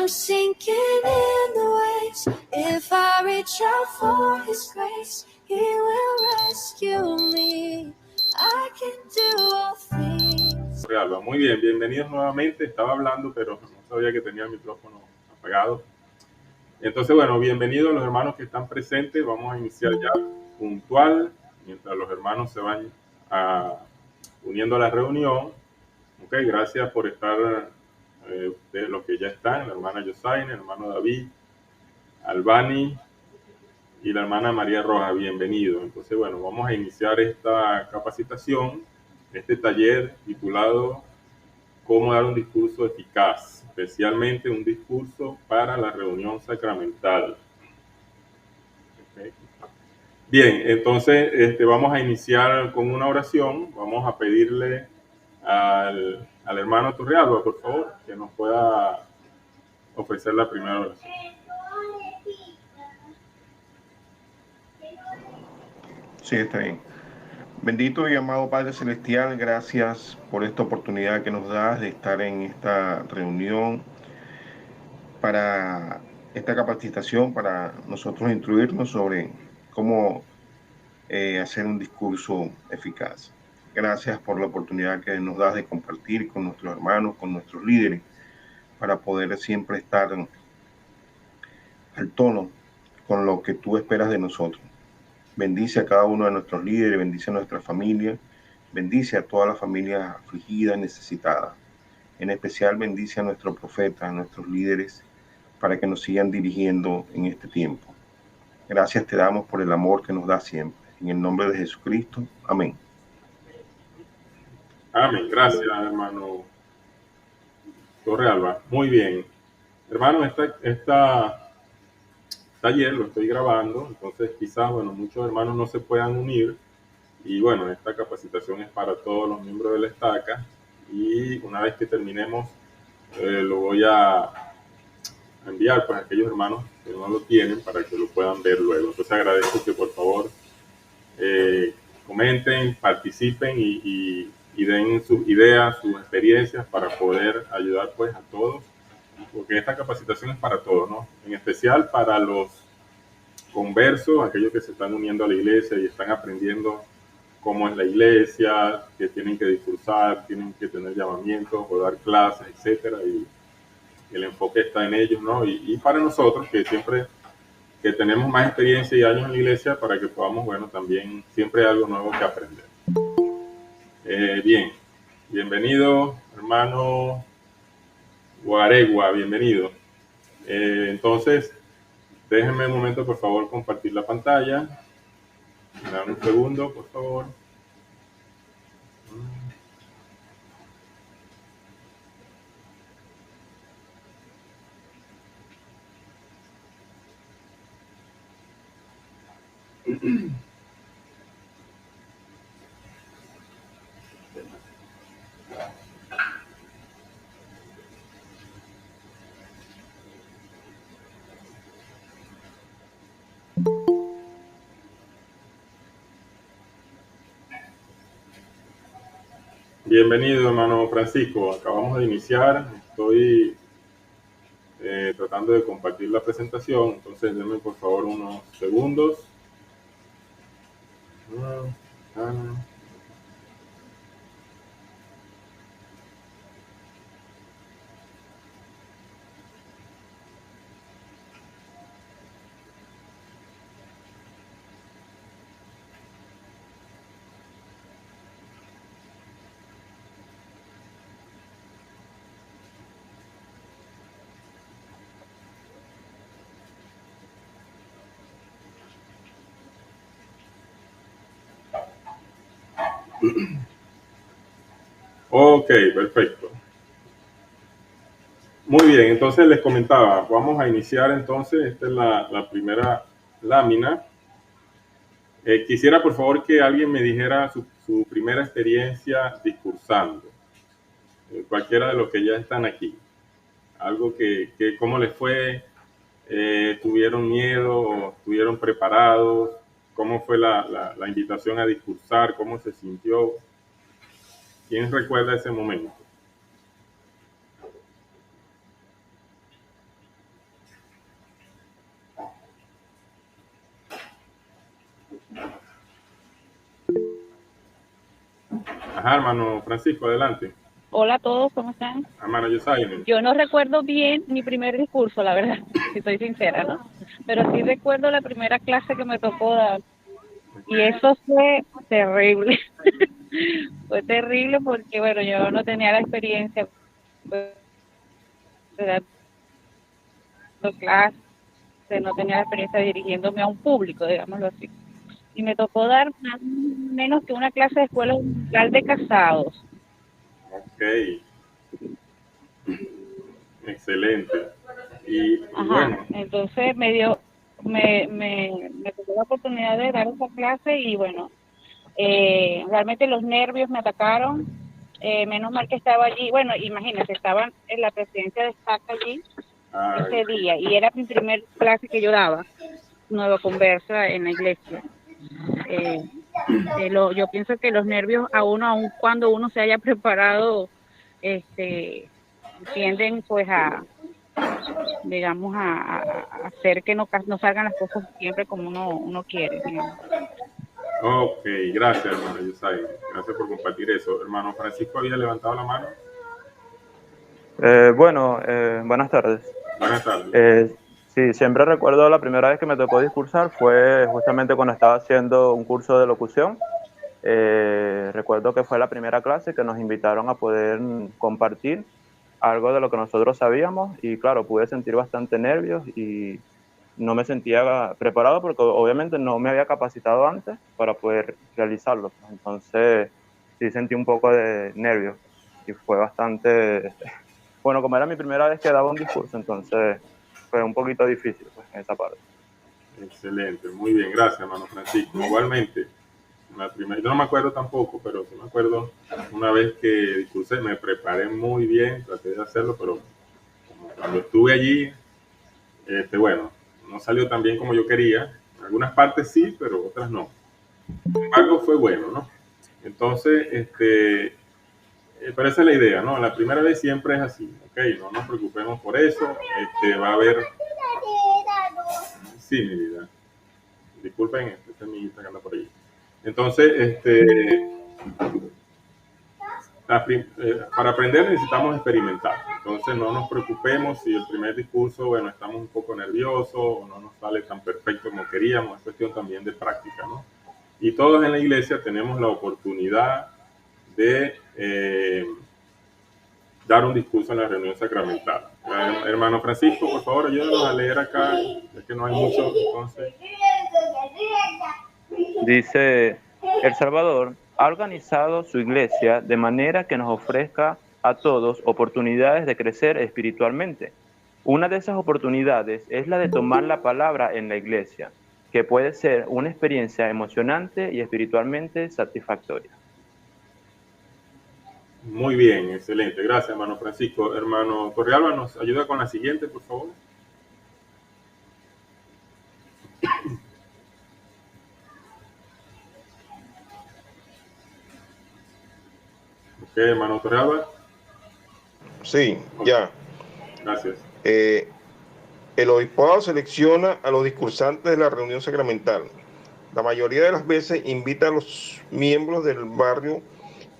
I'm sinking in the waves. If I reach out for His grace, He will rescue me. I can do all things. Alba, muy bien, bienvenidos nuevamente. Estaba hablando, pero no sabía que tenía el micrófono apagado. Entonces, bueno, bienvenidos los hermanos que están presentes. Vamos a iniciar ya puntual, mientras los hermanos se van uniendo a la reunión. Ok, gracias por estar, ustedes los que ya están, la hermana Yosaine, el hermano David, Albani y la hermana María Roja, bienvenido. Entonces, bueno, vamos a iniciar esta capacitación, este taller titulado Cómo dar un discurso eficaz, especialmente un discurso para la reunión sacramental. Okay. Bien, entonces vamos a iniciar con una oración. Vamos a pedirle al hermano Turrialba, por favor, que nos pueda ofrecer la primera oración. Sí, está bien. Bendito y amado Padre Celestial, gracias por esta oportunidad que nos das de estar en esta reunión para esta capacitación, para nosotros instruirnos sobre cómo hacer un discurso eficaz. Gracias por la oportunidad que nos das de compartir con nuestros hermanos, con nuestros líderes, para poder siempre estar al tono con lo que tú esperas de nosotros. Bendice a cada uno de nuestros líderes, bendice a nuestra familia, bendice a toda la familia afligida, necesitada. En especial bendice a nuestro profeta, a nuestros líderes, para que nos sigan dirigiendo en este tiempo. Gracias te damos por el amor que nos da siempre. En el nombre de Jesucristo. Amén. Amén. Gracias, hermano Torrealba. Muy bien. Hermano, esta taller lo estoy grabando, entonces quizás, bueno, muchos hermanos no se puedan unir. Y bueno, esta capacitación es para todos los miembros de la estaca. Y una vez que terminemos, lo voy a enviar pues, a aquellos hermanos que no lo tienen para que lo puedan ver luego. Entonces agradezco que por favor comenten, participen y den sus ideas, sus experiencias para poder ayudar pues a todos, porque esta capacitación es para todos, ¿no? En especial para los conversos, aquellos que se están uniendo a la iglesia y están aprendiendo cómo es la iglesia, que tienen que discursar, tienen que tener llamamientos o dar clases, etcétera, y el enfoque está en ellos, ¿no? Y para nosotros que siempre que tenemos más experiencia y años en la iglesia para que podamos, bueno, también siempre hay algo nuevo que aprender. Bien, bienvenido, hermano Guaregua, bienvenido. Entonces, déjenme un momento, por favor, compartir la pantalla. Me dan un segundo, por favor. Bienvenido, hermano Francisco. Acabamos de iniciar. Estoy tratando de compartir la presentación. Entonces, denme por favor unos segundos. Ok, perfecto. Muy bien, entonces les comentaba, vamos a iniciar entonces, esta es la primera lámina. Quisiera por favor que alguien me dijera su primera experiencia discursando, cualquiera de los que ya están aquí. Algo que cómo les fue, tuvieron miedo o estuvieron preparados, cómo fue la invitación a discursar, cómo se sintió. ¿Quién recuerda ese momento? Ajá, hermano Francisco, adelante. Hola a todos, ¿cómo están? Hermano Yosaini. Yo no recuerdo bien mi primer discurso, la verdad, si soy sincera, ¿no? Pero sí recuerdo la primera clase que me tocó dar. Y eso fue terrible. Fue terrible porque, bueno, yo no tenía la experiencia pues, de dar clases, no tenía la experiencia dirigiéndome a un público, digámoslo así. Y me tocó dar más o menos que una clase de escuela dominical de casados. Ok, excelente. Y Ajá, bueno, entonces me tocó la oportunidad de dar esa clase y bueno, realmente los nervios me atacaron, menos mal que estaba allí, bueno, imagínate, estaban en la presidencia de Estaca allí ese día y era mi primer clase que yo daba, nueva conversa en la iglesia. Yo pienso que los nervios a uno, aun cuando uno se haya preparado, tienden pues a, digamos, a hacer que no salgan las cosas siempre como uno quiere, digamos. ok, gracias, hermano Yusai. Gracias por compartir eso. Hermano Francisco había levantado la mano. Buenas tardes. Buenas tardes. Sí, siempre recuerdo la primera vez que me tocó discursar fue justamente cuando estaba haciendo un curso de locución. Recuerdo que fue la primera clase que nos invitaron a poder compartir algo de lo que nosotros sabíamos y claro, pude sentir bastante nervios y no me sentía preparado porque obviamente no me había capacitado antes para poder realizarlo. Entonces sí sentí un poco de nervios y fue bastante... Bueno, como era mi primera vez que daba un discurso, entonces fue un poquito difícil pues, en esa parte. Excelente, muy bien, gracias, hermano Francisco. Igualmente, yo no me acuerdo tampoco, pero sí me acuerdo una vez que discursé, me preparé muy bien, traté de hacerlo, pero como cuando estuve allí, bueno, no salió tan bien como yo quería. En algunas partes sí, pero otras no. Sin embargo, fue bueno, ¿no? Entonces, pero esa es la idea, ¿no? La primera vez siempre es así, ¿ok? No nos preocupemos por eso. Va a haber... Sí, mi vida. Disculpen, esta es mi hija que anda por ahí. Entonces, para aprender necesitamos experimentar. Entonces, no nos preocupemos si el primer discurso, bueno, estamos un poco nerviosos o no nos sale tan perfecto como queríamos. Es cuestión también de práctica, ¿no? Y todos en la iglesia tenemos la oportunidad de dar un discurso en la reunión sacramental. Hermano Francisco, por favor, ayúdanos a leer acá, es que no hay mucho, entonces. Dice, El Salvador ha organizado su iglesia de manera que nos ofrezca a todos oportunidades de crecer espiritualmente. Una de esas oportunidades es la de tomar la palabra en la iglesia, que puede ser una experiencia emocionante y espiritualmente satisfactoria. Muy bien, excelente. Gracias, hermano Francisco. Hermano Torrealba, ¿nos ayuda con la siguiente, por favor? Ok, hermano Torrealba. Sí, ya. Gracias. El obispado selecciona a los discursantes de la reunión sacramental. La mayoría de las veces invita a los miembros del barrio,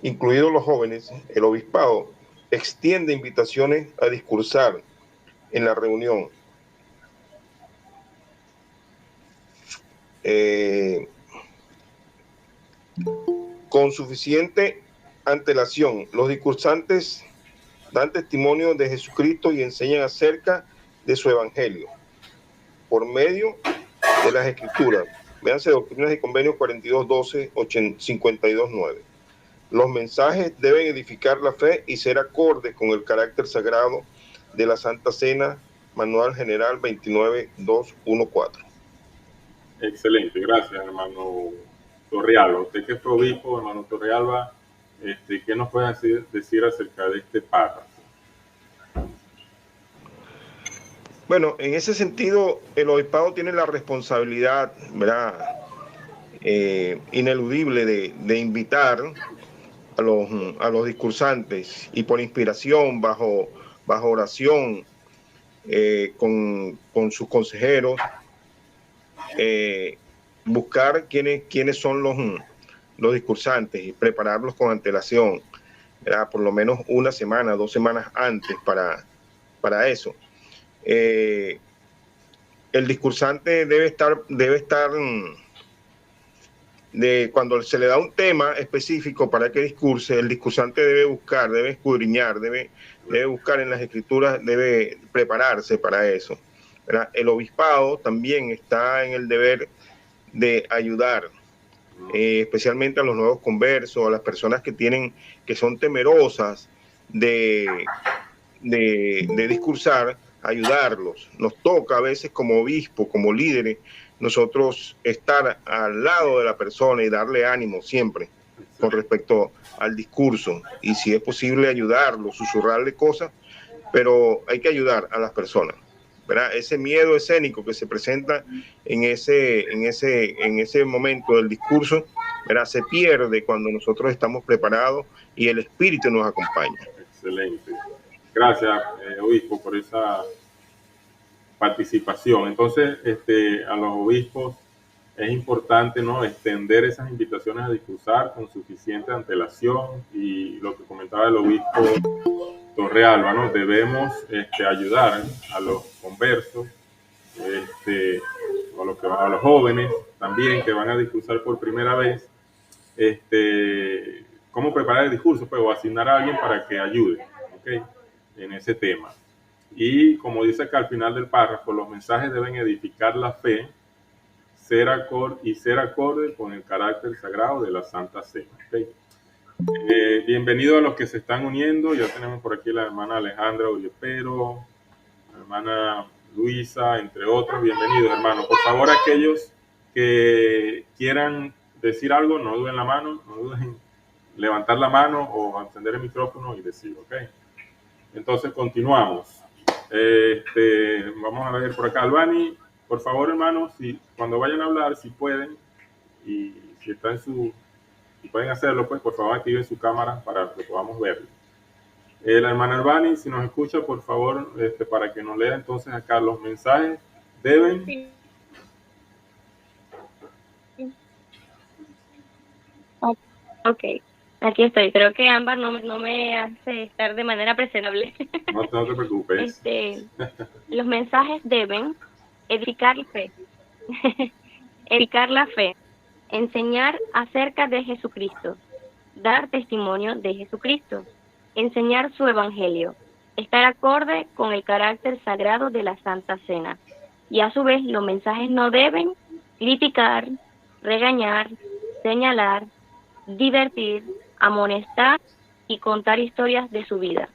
incluidos los jóvenes. El obispado extiende invitaciones a discursar en la reunión. Con suficiente antelación, los discursantes dan testimonio de Jesucristo y enseñan acerca de su evangelio por medio de las escrituras. Véanse Doctrinas y Convenios 42.12, 52.9. Los mensajes deben edificar la fe y ser acordes con el carácter sagrado de la Santa Cena, Manual General 29.2.1.4. Excelente, gracias, hermano Torrealba. Usted que fue obispo, hermano Torrealba, ¿qué nos puede decir acerca de este párrafo? Bueno, en ese sentido, el obispado tiene la responsabilidad, ¿verdad? Ineludible de invitar a los discursantes y por inspiración, bajo oración, con sus consejeros, buscar quiénes son los discursantes y prepararlos con antelación, ¿verdad? Por lo menos una semana, 2 semanas antes para eso. El discursante debe estar cuando se le da un tema específico para que discurse, el discursante debe buscar, debe escudriñar, debe buscar en las escrituras, debe prepararse para eso, ¿verdad? El obispado también está en el deber de ayudar, especialmente a los nuevos conversos, a las personas que son temerosas de discursar, ayudarlos. Nos toca a veces como obispo, como líderes, nosotros estar al lado de la persona y darle ánimo siempre con respecto al discurso. Y si es posible ayudarlo, susurrarle cosas, pero hay que ayudar a las personas, ¿verdad? Ese miedo escénico que se presenta en ese momento del discurso, ¿verdad? Se pierde cuando nosotros estamos preparados y el espíritu nos acompaña. Excelente. Gracias, obispo, por esa participación. Entonces, a los obispos es importante, ¿no?, extender esas invitaciones a discursar con suficiente antelación, y lo que comentaba el obispo Torrealba, ¿no?, debemos ayudar a los conversos, a los jóvenes también que van a discursar por primera vez, cómo preparar el discurso, pues, o asignar a alguien para que ayude, ¿okay?, en ese tema. Y como dice acá al final del párrafo, los mensajes deben edificar la fe, ser acorde con el carácter sagrado de la Santa Cena. ¿Okay? Bienvenido a los que se están uniendo. Ya tenemos por aquí la hermana Alejandra Ullespero, la hermana Luisa, entre otros. Bienvenidos, hermanos. Por favor, aquellos que quieran decir algo, no duden la mano, no duden en levantar la mano o encender el micrófono y decir, ¿ok? Entonces, continuamos. Vamos a ver por acá. Albani, por favor, hermanos, si cuando vayan a hablar, si pueden, y si está si pueden hacerlo, pues por favor activen su cámara para que podamos verlo. La hermana Albani, si nos escucha, por favor, para que nos lea entonces acá los mensajes, deben... Sí. Ok, aquí estoy. Creo que Ámbar no me hace estar de manera presentable. No te preocupes. Los mensajes deben edificar la fe, edificar la fe, enseñar acerca de Jesucristo, dar testimonio de Jesucristo, enseñar su evangelio, estar acorde con el carácter sagrado de la Santa Cena. Y a su vez, los mensajes no deben criticar, regañar, señalar, divertir, amonestar y contar historias de su vida.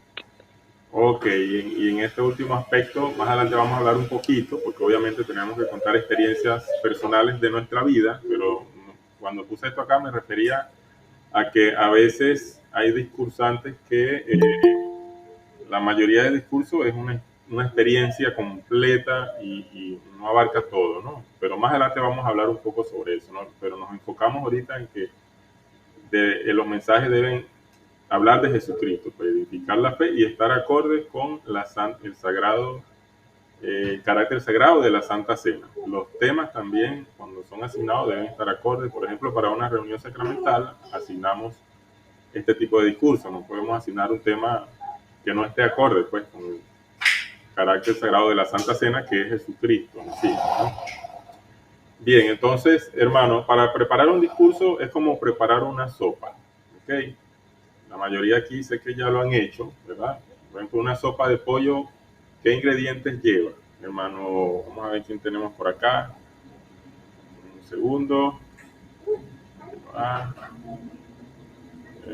Ok, y en este último aspecto, más adelante vamos a hablar un poquito, porque obviamente tenemos que contar experiencias personales de nuestra vida, pero cuando puse esto acá me refería a que a veces hay discursantes que la mayoría del discurso es una experiencia completa y no abarca todo, ¿no? Pero más adelante vamos a hablar un poco sobre eso, ¿no? Pero nos enfocamos ahorita en que los mensajes deben hablar de Jesucristo, para edificar la fe y estar acorde con el carácter sagrado de la Santa Cena. Los temas también, cuando son asignados, deben estar acordes. Por ejemplo, para una reunión sacramental, asignamos este tipo de discurso. No podemos asignar un tema que no esté acorde, pues, con el carácter sagrado de la Santa Cena, que es Jesucristo en sí, ¿no? Bien, entonces, hermano, para preparar un discurso es como preparar una sopa, ¿ok? La mayoría aquí sé que ya lo han hecho, ¿verdad? Por ejemplo, una sopa de pollo, ¿qué ingredientes lleva? Hermano, vamos a ver quién tenemos por acá. Un segundo.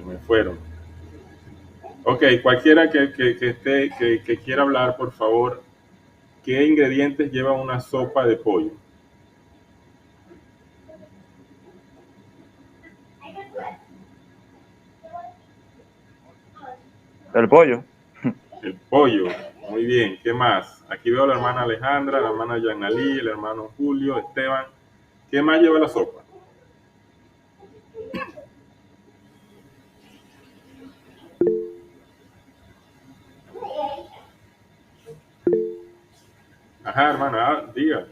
Me fueron. Ok, cualquiera que quiera hablar, por favor, ¿qué ingredientes lleva una sopa de pollo? El pollo. El pollo, muy bien. ¿Qué más? Aquí veo a la hermana Alejandra, la hermana Yanalí, el hermano Julio, Esteban. ¿Qué más lleva la sopa? Ajá, hermana, diga.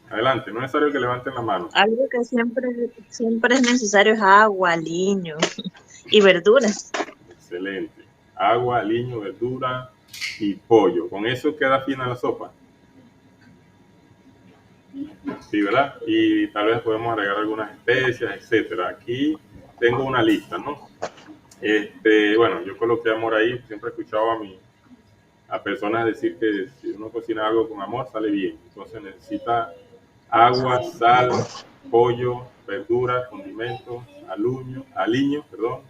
Adelante, no es necesario que levanten la mano. Algo que siempre es necesario es agua, aliño y verduras. Excelente. Agua, aliño, verdura y pollo. Con eso queda fina la sopa. Sí, ¿verdad? Y tal vez podemos agregar algunas especias, etcétera. Aquí tengo una lista, ¿no? Bueno, yo coloqué amor ahí. Siempre he escuchado a personas decir que si uno cocina algo con amor, sale bien. Entonces necesita agua, sal, pollo, verduras, condimentos, aliño, perdón,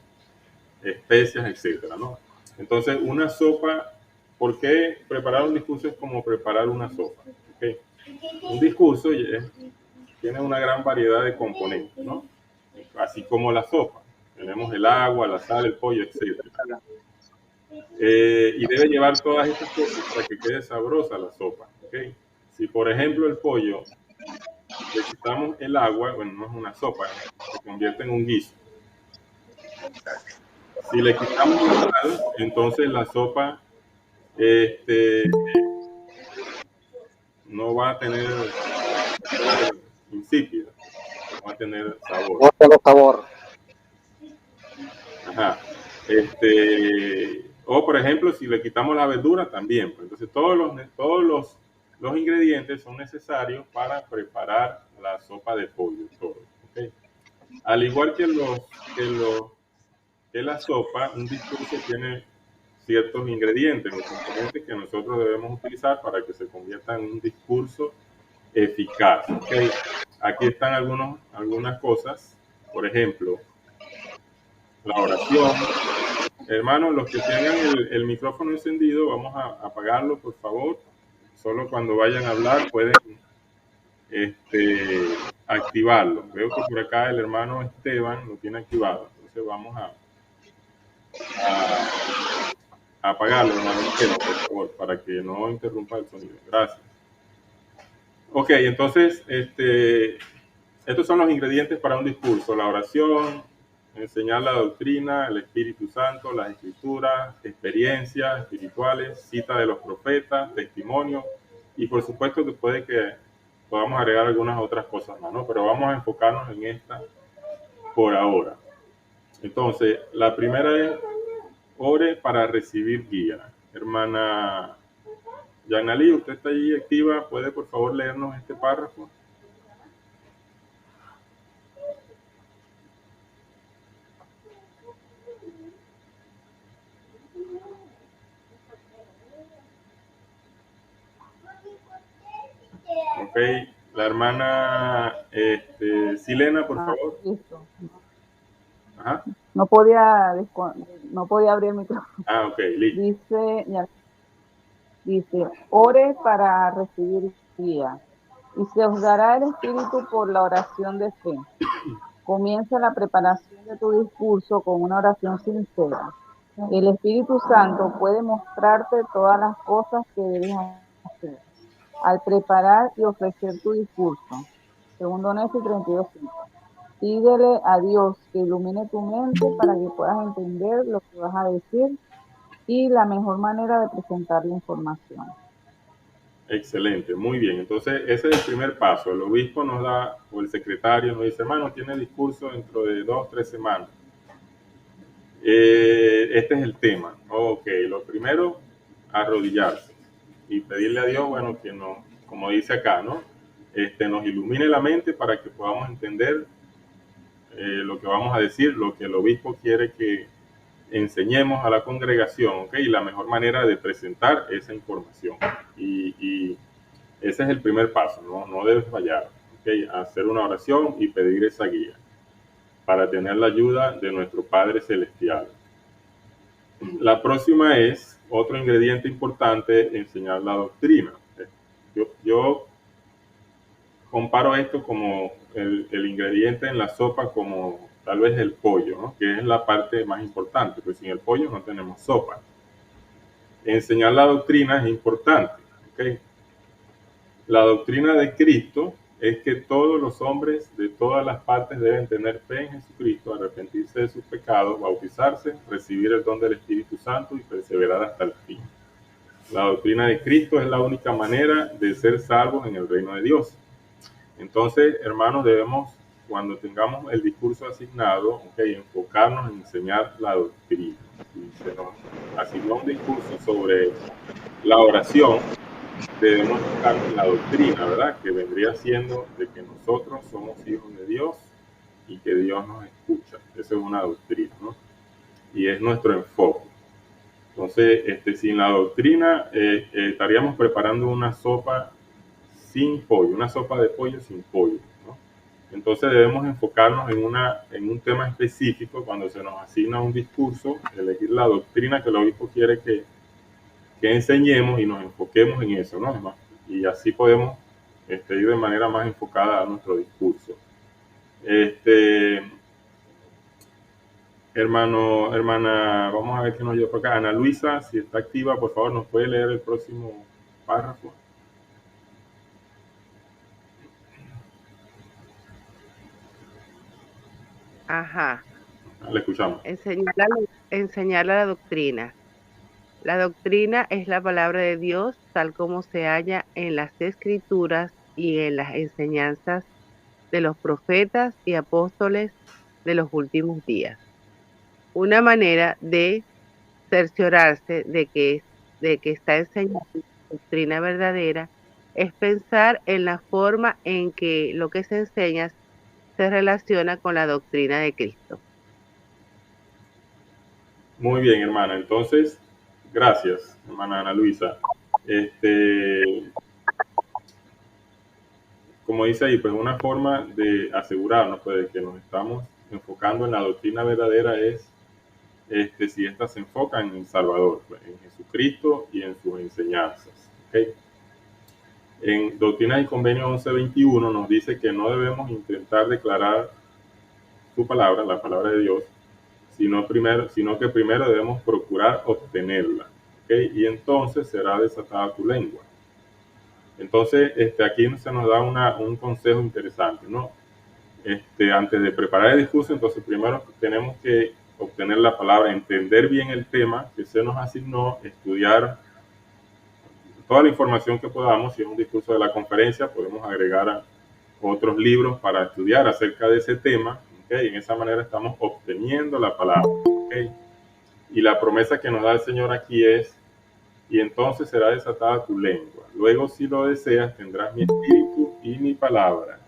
especias, etcétera, ¿no? Entonces, una sopa, ¿por qué preparar un discurso es como preparar una sopa? ¿Okay? Un discurso tiene una gran variedad de componentes, ¿no? Así como la sopa. Tenemos el agua, la sal, el pollo, etcétera. Y debe llevar todas estas cosas para que quede sabrosa la sopa. ¿Okay? Si, por ejemplo, el pollo le quitamos el agua, bueno, no es una sopa, se convierte en un guiso. Si le quitamos la sal, entonces la sopa no va a tener insípida, no va a tener sabor. No tengo sabor. Ajá. O por ejemplo, si le quitamos la verdura también, pues, entonces todos los ingredientes son necesarios para preparar la sopa de pollo, todo, ¿okay? Al igual que la sopa, un discurso tiene ciertos ingredientes o componentes que nosotros debemos utilizar para que se convierta en un discurso eficaz. ¿Okay? Aquí están algunas cosas, por ejemplo, la oración. Hermanos, los que tengan el micrófono encendido, vamos a apagarlo, por favor. Solo cuando vayan a hablar pueden activarlo. Veo que por acá el hermano Esteban lo tiene activado. Entonces vamos a apagarlo, hermano Esteban, por favor, para que no interrumpa el sonido. Gracias. Ok, entonces, estos son los ingredientes para un discurso: la oración, enseñar la doctrina, el Espíritu Santo, las escrituras, experiencias espirituales, cita de los profetas, testimonio, y por supuesto que puede que podamos agregar algunas otras cosas más, ¿no? Pero vamos a enfocarnos en esta por ahora. Entonces, la primera es: ore para recibir guía. Hermana Yanali, usted está allí activa, ¿puede por favor leernos este párrafo? Ok, la hermana Silena, por favor. Listo. Ajá. No podía abrir el micrófono. Ah, ok, listo. Dice, ore para recibir guía y se os dará el Espíritu por la oración de fe. Comienza la preparación de tu discurso con una oración sincera. El Espíritu Santo puede mostrarte todas las cosas que debes hacer al preparar y ofrecer tu discurso. Segundo Nefi 32:5. Pídele a Dios que ilumine tu mente para que puedas entender lo que vas a decir y la mejor manera de presentar la información. Excelente, muy bien. Entonces, ese es el primer paso. El obispo nos da, o el secretario nos dice, hermano, tiene discurso dentro de 2 o 3 semanas. Este es el tema. Ok, lo primero, arrodillarse y pedirle a Dios, bueno, que nos, como dice acá, ¿no? Nos ilumine la mente para que podamos entender lo que vamos a decir, lo que el obispo quiere que enseñemos a la congregación, ¿ok? Y la mejor manera de presentar esa información. Y ese es el primer paso, no debes fallar, ¿ok? Hacer una oración y pedir esa guía para tener la ayuda de nuestro Padre Celestial. La próxima es, otro ingrediente importante, enseñar la doctrina. Yo comparo esto como el ingrediente en la sopa como tal vez el pollo, ¿no? Que es la parte más importante, pues sin el pollo no tenemos sopa. Enseñar la doctrina es importante, ¿ok? La doctrina de Cristo es que todos los hombres de todas las partes deben tener fe en Jesucristo, arrepentirse de sus pecados, bautizarse, recibir el don del Espíritu Santo y perseverar hasta el fin. La doctrina de Cristo es la única manera de ser salvos en el reino de Dios. Entonces, hermanos, debemos, cuando tengamos el discurso asignado, enfocarnos en enseñar la doctrina. Si se nos asignó un discurso sobre la oración, debemos enfocarnos en la doctrina, ¿verdad? Que vendría siendo de que nosotros somos hijos de Dios y que Dios nos escucha. Esa es una doctrina, ¿no? Y es nuestro enfoque. Entonces, sin la doctrina, estaríamos preparando una sopa sin pollo, una sopa de pollo sin pollo, ¿no? Entonces debemos enfocarnos en un tema específico cuando se nos asigna un discurso, elegir la doctrina que el obispo quiere que enseñemos y nos enfoquemos en eso, ¿no? Y así podemos ir de manera más enfocada a nuestro discurso. Hermana, vamos a ver qué nos dio por acá. Ana Luisa, si está activa, por favor, ¿nos puede leer el próximo párrafo? Ajá. Le escuchamos. Enseñar la doctrina. La doctrina es la palabra de Dios tal como se halla en las Escrituras y en las enseñanzas de los profetas y apóstoles de los últimos días. Una manera de cerciorarse de que está enseñando la doctrina verdadera es pensar en la forma en que lo que se enseña se relaciona con la doctrina de Cristo. Muy bien, hermana. Entonces, gracias, hermana Ana Luisa. Como dice ahí, pues una forma de asegurarnos pues, de que nos estamos enfocando en la doctrina verdadera es si ésta se enfoca en el Salvador, pues, en Jesucristo y en sus enseñanzas. ¿Okay? En Doctrina y Convenio 1121 nos dice que no debemos intentar declarar su palabra, la palabra de Dios, sino que primero debemos procurar obtenerla. ¿Okay? Y entonces será desatada tu lengua. Entonces, aquí se nos da un consejo interesante, ¿no? Antes de preparar el discurso, entonces primero tenemos que obtener la palabra, entender bien el tema que se nos asignó, estudiar toda la información que podamos. Si es un discurso de la conferencia, podemos agregar a otros libros para estudiar acerca de ese tema, ¿okay? En esa manera estamos obteniendo la palabra, ¿okay? Y la promesa que nos da el Señor aquí es: y entonces será desatada tu lengua. Luego, si lo deseas, tendrás mi espíritu y mi palabra.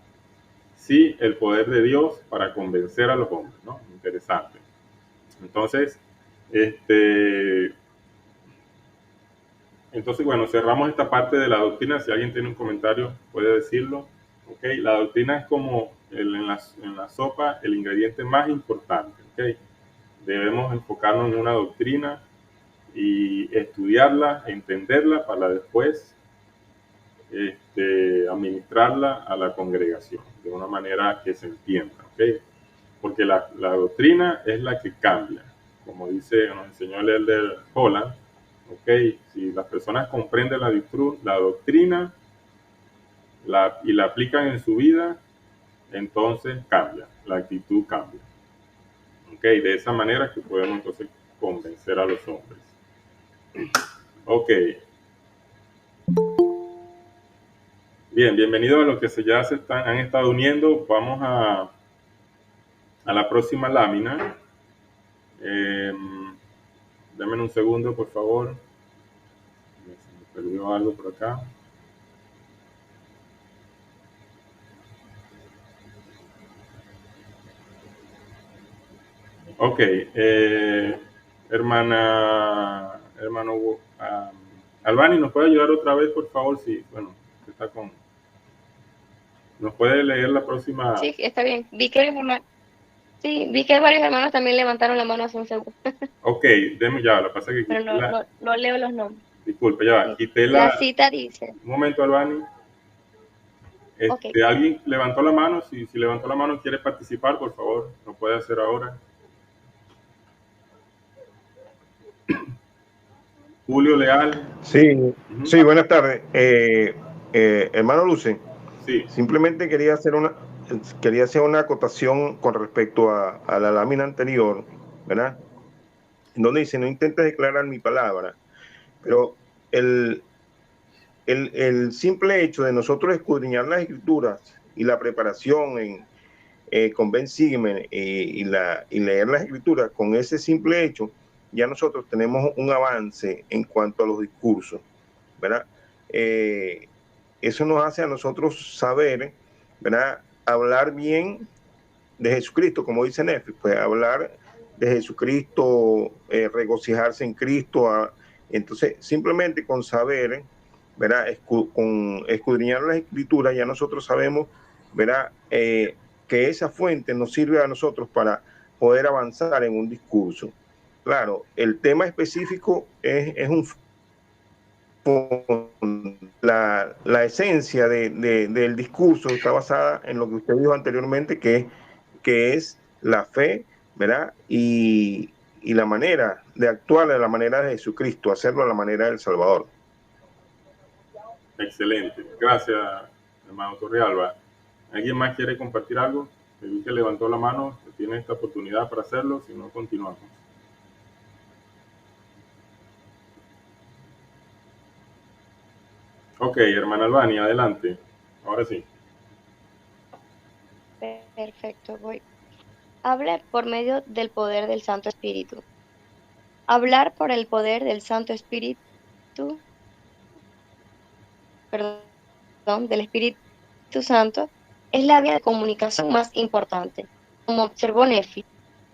Sí, el poder de Dios para convencer a los hombres, ¿no? Interesante. Entonces, bueno, cerramos esta parte de la doctrina. Si alguien tiene un comentario, puede decirlo. ¿Okay? La doctrina es como en la sopa el ingrediente más importante. ¿Okay? Debemos enfocarnos en una doctrina y estudiarla, entenderla para después administrarla a la congregación de una manera que se entienda, ¿okay? Porque la doctrina es la que cambia, como nos enseñó el elder Holland, ¿okay? Si las personas comprenden la doctrina y la aplican en su vida, entonces cambia, la actitud cambia, ¿okay? De esa manera que podemos entonces convencer a los hombres. Ok. Bien, bienvenidos a los que han estado uniendo. Vamos a la próxima lámina. Denme un segundo, por favor. Se me perdió algo por acá. Ok. Hermano Albani, ¿nos puede ayudar otra vez, por favor? Sí, bueno, está con... ¿Nos puede leer la próxima? Sí, está bien. Vi que varios hermanos también levantaron la mano hace un segundo. Ok, deme ya, la pasa que... Pero no leo los nombres. Disculpe, ya, Sí. quité la cita dice... Un momento, Albani. Okay. ¿Alguien levantó la mano? Si levantó la mano quiere participar, por favor, lo puede hacer ahora. Julio Leal. Sí, sí, buenas tardes. Hermano Luce, sí. Simplemente quería hacer una acotación con respecto a la lámina anterior, ¿verdad? Donde dice: no intentes declarar mi palabra. Pero el simple hecho de nosotros escudriñar las Escrituras y la preparación con Ben Sigmen y leer las escrituras, con ese simple hecho, ya nosotros tenemos un avance en cuanto a los discursos, ¿verdad? Eso nos hace a nosotros saber, ¿verdad? Hablar bien de Jesucristo, como dice Nefi, pues hablar de Jesucristo, regocijarse en Cristo. Entonces, simplemente con saber, ¿verdad? Con escudriñar las escrituras, ya nosotros sabemos, ¿verdad? Que esa fuente nos sirve a nosotros para poder avanzar en un discurso. Claro, el tema específico es un la esencia del discurso está basada en lo que usted dijo anteriormente, que es la fe, ¿verdad? Y la manera de actuar de la manera de Jesucristo, hacerlo a la manera del Salvador. Excelente. Gracias, hermano Torrealba. ¿Alguien más quiere compartir algo? El que levantó la mano, que tiene esta oportunidad para hacerlo, si no, continuamos. Ok, hermana Albani, adelante. Ahora sí. Perfecto, voy. Hablar por medio del poder del Santo Espíritu. Hablar por el poder del Santo Espíritu, del Espíritu Santo, es la vía de comunicación más importante. Como observó Nefi,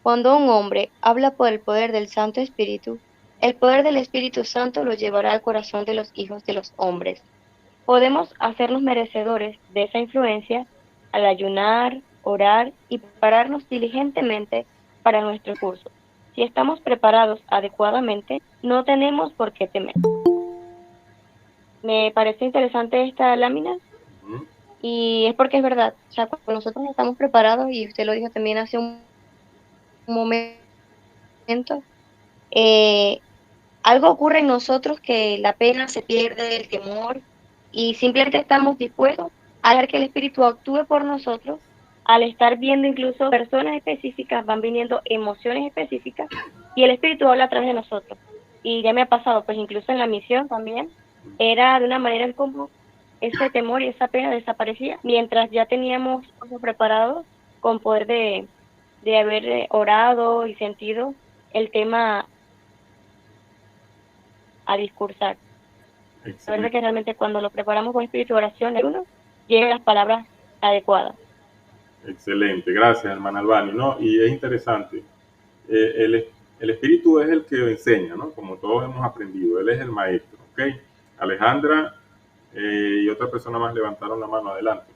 cuando un hombre habla por el poder del Santo Espíritu, el poder del Espíritu Santo lo llevará al corazón de los hijos de los hombres. Podemos hacernos merecedores de esa influencia al ayunar, orar y prepararnos diligentemente para nuestro curso. Si estamos preparados adecuadamente, no tenemos por qué temer. Me parece interesante esta lámina y es porque es verdad. O sea, cuando nosotros estamos preparados, y usted lo dijo también hace un momento, algo ocurre en nosotros que la pena se pierde, el temor, y simplemente estamos dispuestos a dejar que el Espíritu actúe por nosotros. Al estar viendo incluso personas específicas, van viniendo emociones específicas y el Espíritu habla a través de nosotros. Y ya me ha pasado, pues incluso en la misión también, era de una manera como ese temor y esa pena desaparecía, mientras ya teníamos preparados con poder de haber orado y sentido el tema a discursar. La verdad que realmente cuando lo preparamos con espíritu de oración, uno llega a las palabras adecuadas. Excelente, gracias, hermana Albani. ¿No? Y es interesante. El espíritu es el que enseña, ¿no? Como todos hemos aprendido, él es el maestro, ¿ok? Alejandra y otra persona más levantaron la mano, adelante.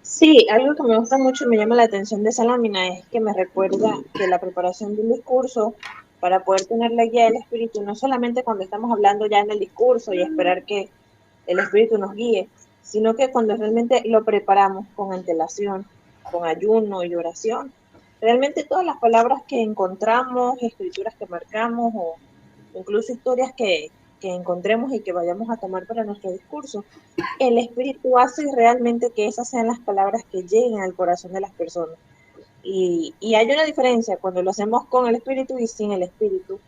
Sí, algo que me gusta mucho y me llama la atención de esa lámina es que me recuerda que la preparación de un discurso para poder tener la guía del espíritu, no solamente cuando estamos hablando ya en el discurso y esperar que el espíritu nos guíe, sino que cuando realmente lo preparamos con antelación, con ayuno y oración, realmente todas las palabras que encontramos, escrituras que marcamos o incluso historias que encontremos y que vayamos a tomar para nuestro discurso, el espíritu hace realmente que esas sean las palabras que lleguen al corazón de las personas. Y hay una diferencia cuando lo hacemos con el espíritu y sin el espíritu,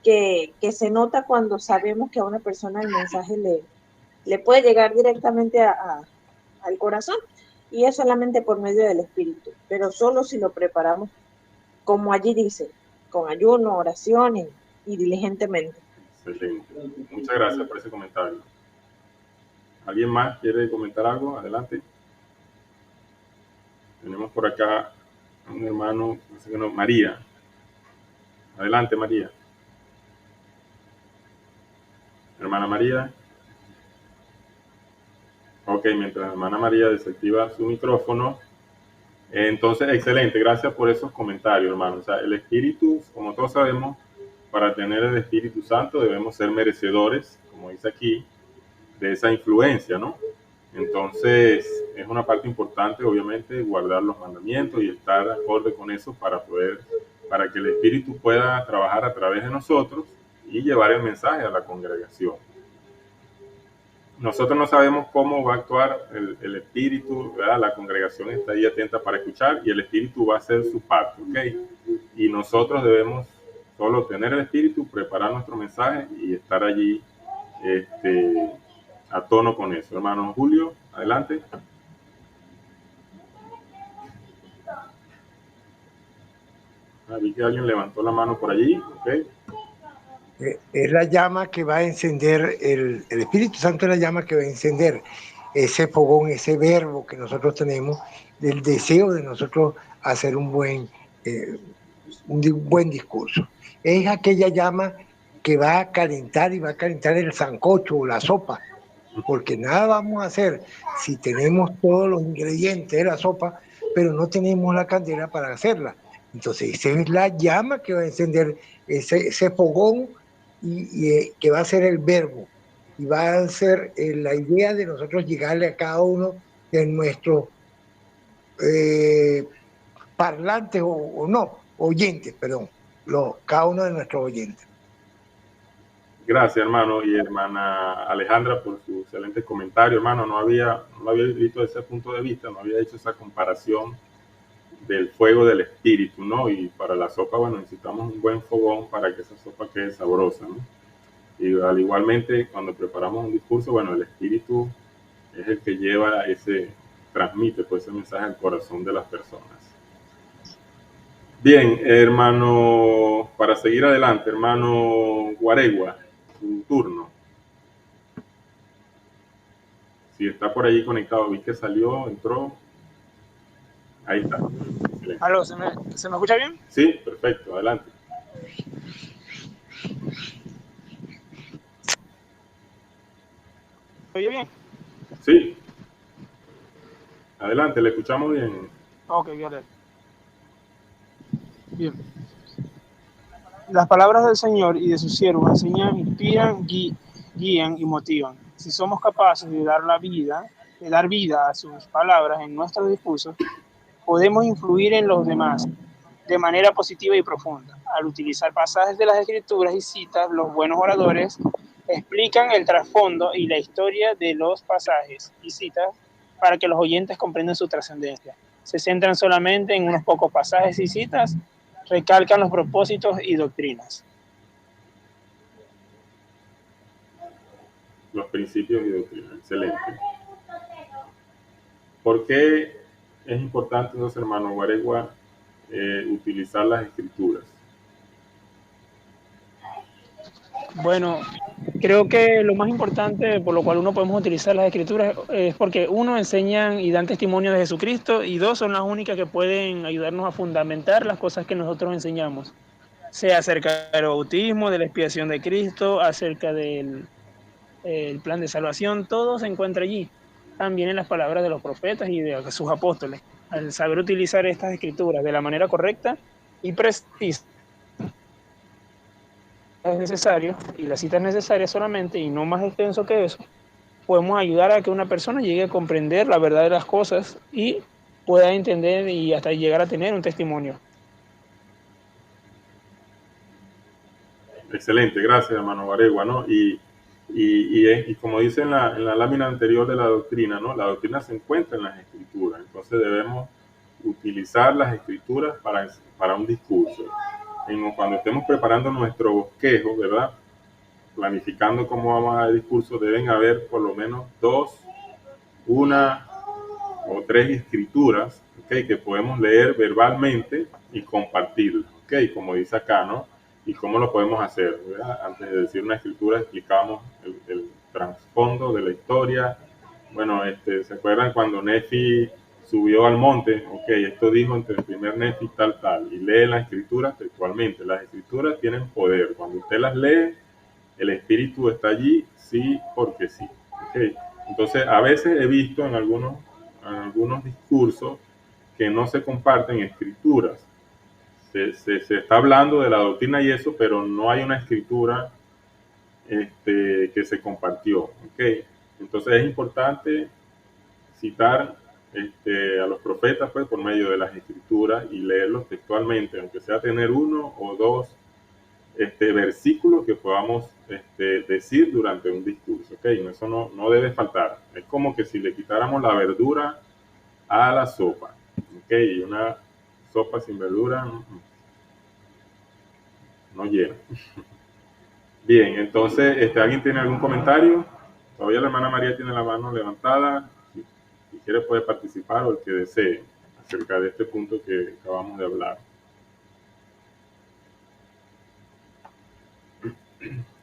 que se nota cuando sabemos que a una persona el mensaje le puede llegar directamente al corazón, y es solamente por medio del espíritu, pero solo si lo preparamos como allí dice, con ayuno, oraciones y diligentemente. Excelente. Muchas gracias por ese comentario. ¿Alguien más quiere comentar algo? Adelante. Tenemos por acá a un hermano, no sé qué no, María. Adelante, María. Hermana María. Ok, mientras la hermana María desactiva su micrófono. Entonces, excelente. Gracias por esos comentarios, hermano. O sea, el Espíritu, como todos sabemos, para tener el Espíritu Santo debemos ser merecedores, como dice aquí, de esa influencia, ¿no? Entonces, es una parte importante, obviamente, guardar los mandamientos y estar de acuerdo con eso para que el Espíritu pueda trabajar a través de nosotros y llevar el mensaje a la congregación. Nosotros no sabemos cómo va a actuar el Espíritu, ¿verdad? La congregación está ahí atenta para escuchar y el Espíritu va a hacer su parte, ¿ok? Y nosotros debemos solo tener el Espíritu, preparar nuestro mensaje y estar allí a tono con eso. Hermano Julio, adelante. Vi que alguien levantó la mano por allí. Okay. Es la llama que va a encender, el Espíritu Santo es la llama que va a encender ese fogón, ese verbo que nosotros tenemos, del deseo de nosotros hacer un buen discurso. Es aquella llama que va a calentar y va a calentar el sancocho o la sopa, porque nada vamos a hacer si tenemos todos los ingredientes de la sopa, pero no tenemos la candela para hacerla. Entonces, esa es la llama que va a encender ese fogón y que va a ser el verbo y va a ser la idea de nosotros llegarle a cada uno de nuestros parlantes o no, oyentes, perdón, cada uno de nuestros oyentes. Gracias, hermano y hermana Alejandra, por su excelente comentario, hermano. No había visto ese punto de vista, no había hecho esa comparación del fuego del espíritu, ¿no? Y para la sopa, bueno, necesitamos un buen fogón para que esa sopa quede sabrosa, ¿no? Y igualmente, cuando preparamos un discurso, bueno, el espíritu es el que transmite pues ese mensaje al corazón de las personas. Bien, hermano, para seguir adelante, hermano Guaregua, su turno. Si está por ahí conectado, vi que salió, entró. Ahí está. ¿Aló? ¿Se me escucha bien? Sí, perfecto, adelante. ¿Se oye bien? Sí. Adelante, le escuchamos bien. Ok, bien. Las palabras del Señor y de sus siervos enseñan, inspiran, guían y motivan. Si somos capaces de dar vida a sus palabras en nuestros discursos, podemos influir en los demás de manera positiva y profunda. Al utilizar pasajes de las Escrituras y citas, los buenos oradores explican el trasfondo y la historia de los pasajes y citas para que los oyentes comprendan su trascendencia. Se centran solamente en unos pocos pasajes y citas, recalcan los propósitos y doctrinas. Los principios y doctrinas, excelente. ¿Por qué es importante, entonces, hermano Guaregua, utilizar las escrituras? Bueno, creo que lo más importante por lo cual uno podemos utilizar las escrituras es porque uno, enseñan y dan testimonio de Jesucristo, y dos, son las únicas que pueden ayudarnos a fundamentar las cosas que nosotros enseñamos, sea acerca del bautismo, de la expiación de Cristo, acerca del plan de salvación. Todo se encuentra allí, también en las palabras de los profetas y de sus apóstoles. Al saber utilizar estas escrituras de la manera correcta y precisa, es necesario, y la cita es necesaria solamente y no más extenso que eso, podemos ayudar a que una persona llegue a comprender la verdad de las cosas y pueda entender y hasta llegar a tener un testimonio. Excelente, gracias, hermano Guaregua, ¿no? Y como dice en la lámina anterior de la doctrina, ¿no? La doctrina se encuentra en las escrituras, entonces debemos utilizar las escrituras para un discurso. Cuando estemos preparando nuestro bosquejo, ¿verdad? Planificando cómo vamos a dar el discurso, deben haber por lo menos 2, 1 o 3 escrituras, ¿okay? Que podemos leer verbalmente y compartirlas, ¿okay? Como dice acá, ¿no? ¿Y cómo lo podemos hacer? ¿Verdad? Antes de decir una escritura explicábamos el trasfondo de la historia. Bueno, ¿se acuerdan cuando Nefi subió al monte? Ok, esto dijo entre el primer Nefi tal, y lee las escrituras textualmente. Las escrituras tienen poder. Cuando usted las lee, el espíritu está allí, sí, porque sí. Okay. Entonces, a veces he visto en algunos discursos que no se comparten escrituras. Se está hablando de la doctrina y eso, pero no hay una escritura que se compartió. ¿Okay? Entonces es importante citar a los profetas pues, por medio de las escrituras y leerlos textualmente, aunque sea tener 1 o 2 versículos que podamos decir durante un discurso. ¿Okay? Eso no debe faltar. Es como que si le quitáramos la verdura a la sopa. ¿Okay? Y una sopa sin verdura no llena. Bien, entonces, ¿alguien tiene algún comentario? Todavía la hermana María tiene la mano levantada. Si quiere puede participar, o el que desee, acerca de este punto que acabamos de hablar.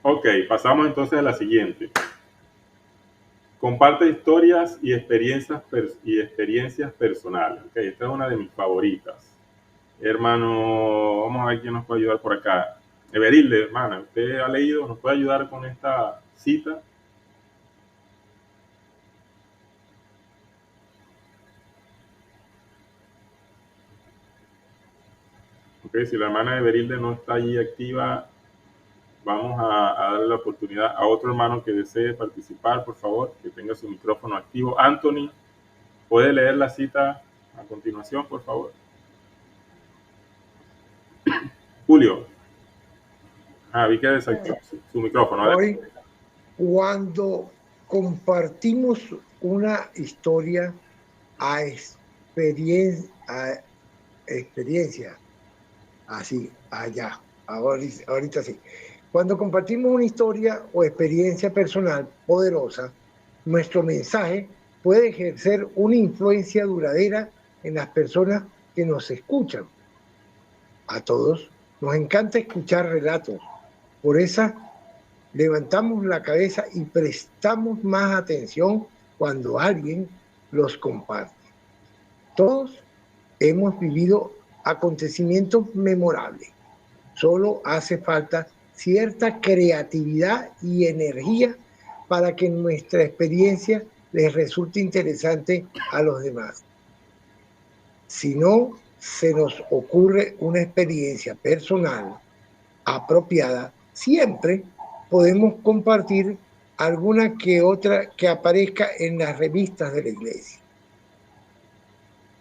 Ok, pasamos entonces a la siguiente. Comparte historias y experiencias personales. Okay, esta es una de mis favoritas. Hermano, vamos a ver quién nos puede ayudar por acá. Everilde, hermana, ¿usted ha leído? ¿Nos puede ayudar con esta cita? Ok, si la hermana Everilde no está allí activa, vamos a darle la oportunidad a otro hermano que desee participar, por favor, que tenga su micrófono activo. Anthony, ¿puede leer la cita a continuación, por favor? Julio. Vi que desactivó su micrófono. Hoy, cuando compartimos una historia a experiencia, así, allá, ahorita sí. Cuando compartimos una historia o experiencia personal poderosa, nuestro mensaje puede ejercer una influencia duradera en las personas que nos escuchan. A todos nos encanta escuchar relatos. Por eso levantamos la cabeza y prestamos más atención cuando alguien los comparte. Todos hemos vivido acontecimientos memorables. Solo hace falta cierta creatividad y energía para que nuestra experiencia les resulte interesante a los demás. Si no se nos ocurre una experiencia personal apropiada, siempre podemos compartir alguna que otra que aparezca en las revistas de la iglesia.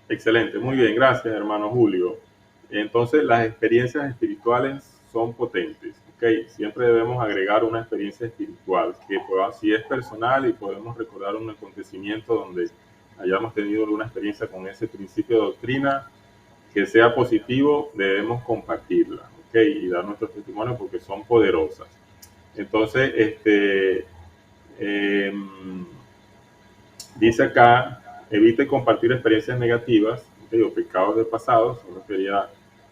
Excelente, muy bien, gracias hermano Julio. Entonces las experiencias espirituales son potentes, ¿ok? Siempre debemos agregar una experiencia espiritual, que si es personal y podemos recordar un acontecimiento donde hayamos tenido alguna experiencia con ese principio de doctrina, que sea positivo, debemos compartirla, ¿ok? Y dar nuestro testimonio porque son poderosas. Entonces, dice acá, evite compartir experiencias negativas, ¿okay? O pecados del pasado. Solo quería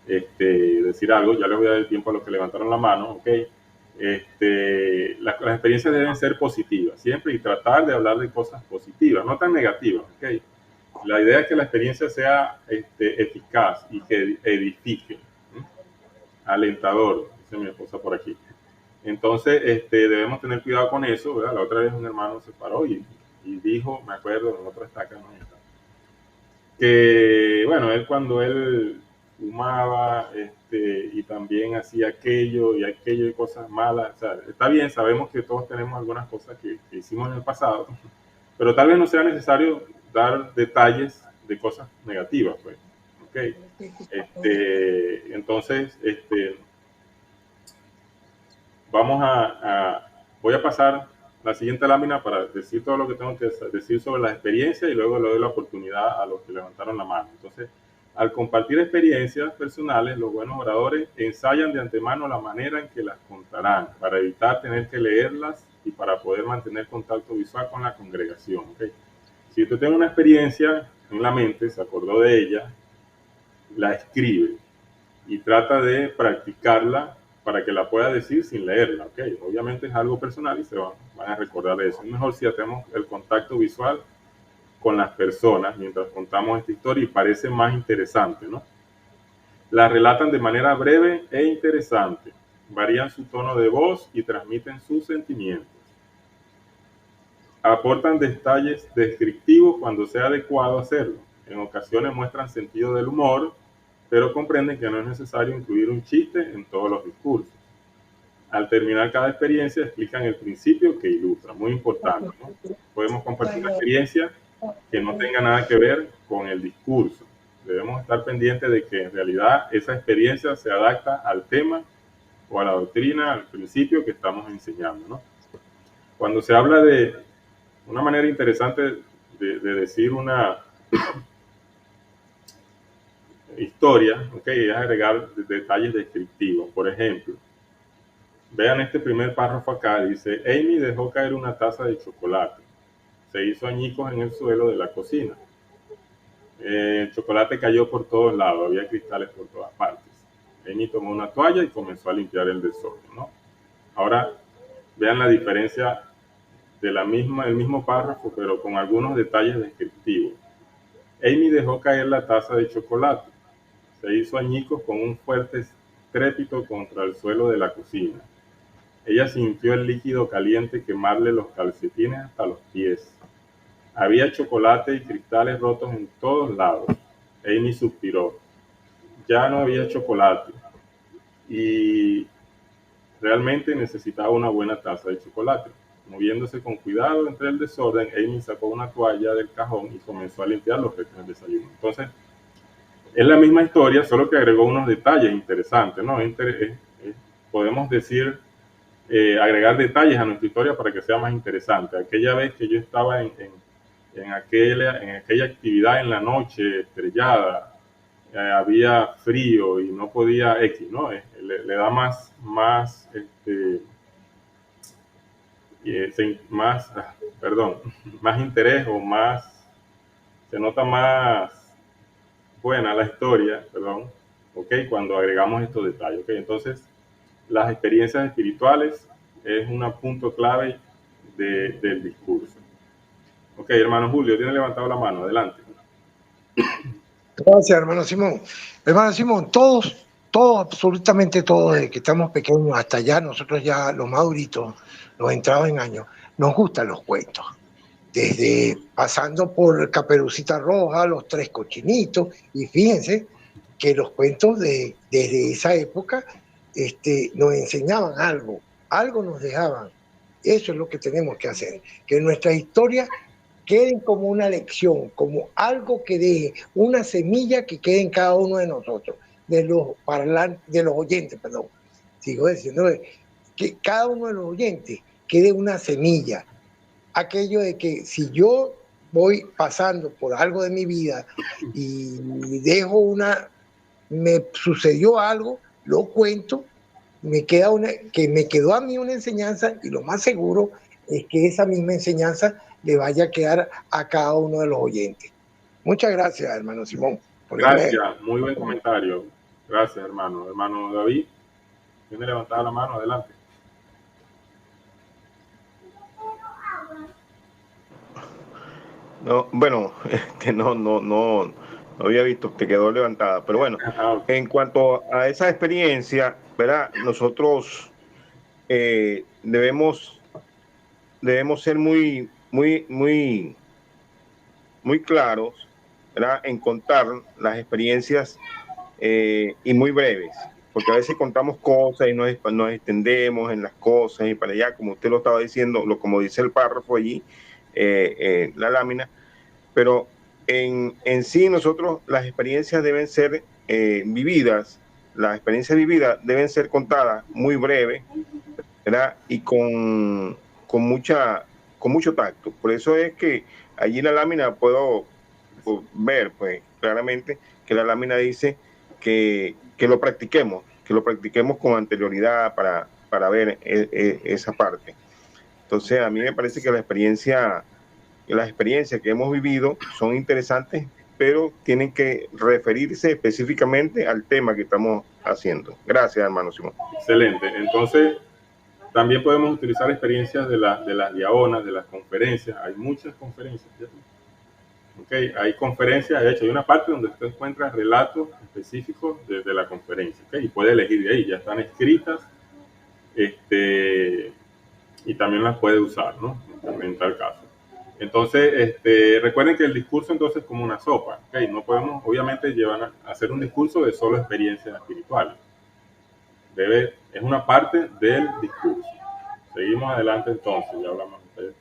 decir algo, ya les voy a dar el tiempo a los que levantaron la mano, ¿ok? Las experiencias deben ser positivas siempre y tratar de hablar de cosas positivas, no tan negativas, ¿ok? La idea es que la experiencia sea eficaz y que edifique, alentador, dice mi esposa por aquí. Entonces, debemos tener cuidado con eso, ¿verdad? La otra vez un hermano se paró y dijo, me acuerdo, en otra estaca, ¿no? Que, bueno, él cuando él fumaba y también hacía aquello y cosas malas, o sea, está bien, sabemos que todos tenemos algunas cosas que hicimos en el pasado, pero tal vez no sea necesario dar detalles de cosas negativas, pues, ¿ok? Entonces, voy a pasar la siguiente lámina para decir todo lo que tengo que decir sobre las experiencias y luego le doy la oportunidad a los que levantaron la mano. Entonces, al compartir experiencias personales, los buenos oradores ensayan de antemano la manera en que las contarán para evitar tener que leerlas y para poder mantener contacto visual con la congregación. ¿Okay? Si usted tiene una experiencia en la mente, se acordó de ella, la escribe y trata de practicarla para que la pueda decir sin leerla, ¿ok? Obviamente es algo personal y se van a recordar de eso. Es mejor si hacemos el contacto visual con las personas mientras contamos esta historia y parece más interesante, ¿no? La relatan de manera breve e interesante, varían su tono de voz y transmiten sus sentimientos. Aportan detalles descriptivos cuando sea adecuado hacerlo. En ocasiones muestran sentido del humor, pero comprenden que no es necesario incluir un chiste en todos los discursos. Al terminar cada experiencia explican el principio que ilustra, muy importante, ¿no? Podemos compartir una experiencia que no tenga nada que ver con el discurso. Debemos estar pendientes de que en realidad esa experiencia se adapta al tema o a la doctrina, al principio que estamos enseñando, ¿no? Cuando se habla de una manera interesante de decir una historia, ¿okay? Es agregar detalles descriptivos. Por ejemplo, Vean este primer párrafo acá, dice, Amy dejó caer una taza de chocolate. Se hizo añicos en el suelo de la cocina. El chocolate cayó por todos lados, había cristales por todas partes. Amy tomó una toalla y comenzó a limpiar el desorden, ¿no? Ahora, vean la diferencia de el mismo párrafo, pero con algunos detalles descriptivos. Amy dejó caer la taza de chocolate. Se hizo añicos con un fuerte estrépito contra el suelo de la cocina. Ella sintió el líquido caliente quemarle los calcetines hasta los pies. Había chocolate y cristales rotos en todos lados. Amy suspiró. Ya no había chocolate y realmente necesitaba una buena taza de chocolate. Moviéndose con cuidado entre el desorden, Amy sacó una toalla del cajón y comenzó a limpiar los restos del desayuno. Entonces, es la misma historia, solo que agregó unos detalles interesantes, ¿no? Podemos decir, agregar detalles a nuestra historia para que sea más interesante. Aquella vez que yo estaba en aquella actividad en la noche estrellada, había frío y no podía ¿no? Le da más más interés o se nota más buena la historia, cuando agregamos estos detalles, Entonces, las experiencias espirituales es un punto clave del discurso. Hermano Julio, tiene levantado la mano, adelante. Gracias, hermano Simón. Hermano Simón, todos, absolutamente todos, desde que estamos pequeños hasta allá, nosotros ya los maduritos, los entrados en años, nos gustan los cuentos. Desde pasando por Caperucita Roja, Los Tres Cochinitos, y fíjense que los cuentos desde esa época nos enseñaban algo nos dejaban. Eso es lo que tenemos que hacer, que nuestra historia queden como una lección, como algo que deje, una semilla que quede en cada uno de nosotros, de los oyentes, perdón. Sigo diciendo que cada uno de los oyentes quede una semilla. Aquello de que si yo voy pasando por algo de mi vida y me sucedió algo, lo cuento, que me quedó a mí una enseñanza, y lo más seguro es que esa misma enseñanza le vaya a quedar a cada uno de los oyentes. Muchas gracias, hermano Simón. Gracias, muy buen comentario. Gracias, hermano. Hermano David, tiene levantada la mano, adelante. No, bueno, no había visto que quedó levantada, pero bueno, en cuanto a esa experiencia, ¿verdad? Nosotros debemos ser muy claros, ¿verdad? En contar las experiencias y muy breves, porque a veces contamos cosas y nos extendemos en las cosas y para allá, como usted lo estaba diciendo, como dice el párrafo allí, la lámina, pero en sí nosotros las experiencias deben ser vividas, las experiencias vividas deben ser contadas muy breves, ¿verdad? Y con mucho tacto. Por eso es que allí en la lámina puedo ver pues claramente que la lámina dice que lo practiquemos con anterioridad para ver esa parte. Entonces a mí me parece que las experiencias que hemos vivido son interesantes, pero tienen que referirse específicamente al tema que estamos haciendo. Gracias, hermano Simón. Excelente. Entonces, también podemos utilizar experiencias de las diaonas, de las conferencias. Hay muchas conferencias, ¿cierto? Hay conferencias, de hecho, hay una parte donde usted encuentra relatos específicos de la conferencia, y puede elegir de ahí, ya están escritas, y también las puede usar, ¿no? En tal caso. Entonces, recuerden que el discurso entonces es como una sopa, no podemos obviamente llevar a hacer un discurso de solo experiencias espirituales. Es una parte del discurso. Seguimos adelante entonces, ya hablamos de ustedes.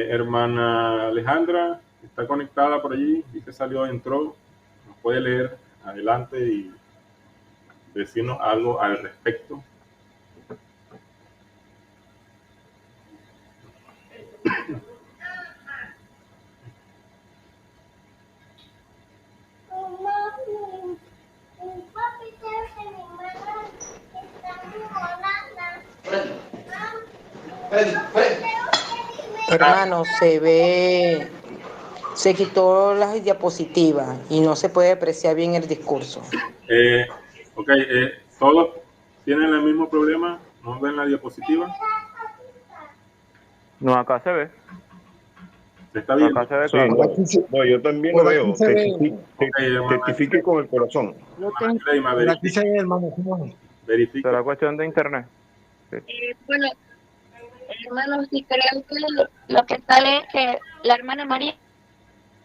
Hermana Alejandra, está conectada por allí, y que salió, entró, nos puede leer adelante y decirnos algo al respecto. Hermano, se quitó las diapositivas y no se puede apreciar bien el discurso. Ok, ¿todos tienen el mismo problema? ¿No ven la diapositiva? No, acá se ve. ¿Se está viendo? Acá se ve Sí, claro. no, yo también Por lo aquí veo. se ve, Ok, hermana, Testifique con el corazón. Leima, por aquí se ve, hermano. verifique. Será cuestión de internet. Sí. Bueno, hermanos, sí creo que lo que sale es que la hermana María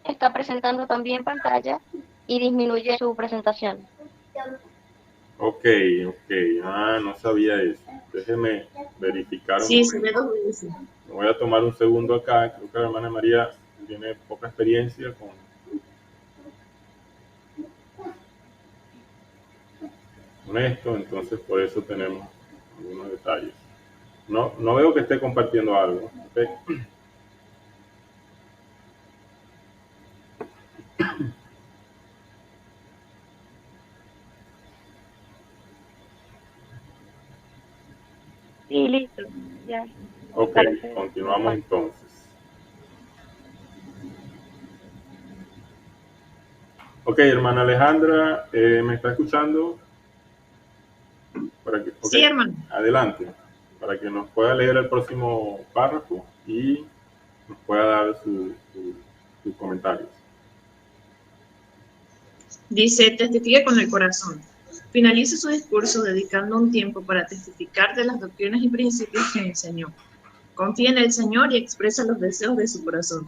está presentando también pantalla y disminuye su presentación. Ok. No sabía eso. Déjeme verificar un Sí, se ve momento. dos veces. Me voy a tomar un segundo acá. Creo que la hermana María tiene poca experiencia con esto, entonces por eso tenemos algunos detalles. No veo que esté compartiendo algo. ¿Ok? Sí, listo. Ya. Ok, Parece continuamos normal. entonces. Ok, hermana Alejandra, ¿me está escuchando? Okay. Sí, hermano. Adelante, para que nos pueda leer el próximo párrafo y nos pueda dar sus comentarios. Dice, testifique con el corazón. Finalice su discurso dedicando un tiempo para testificar de las doctrinas y principios que enseñó. Confía en el Señor y expresa los deseos de su corazón.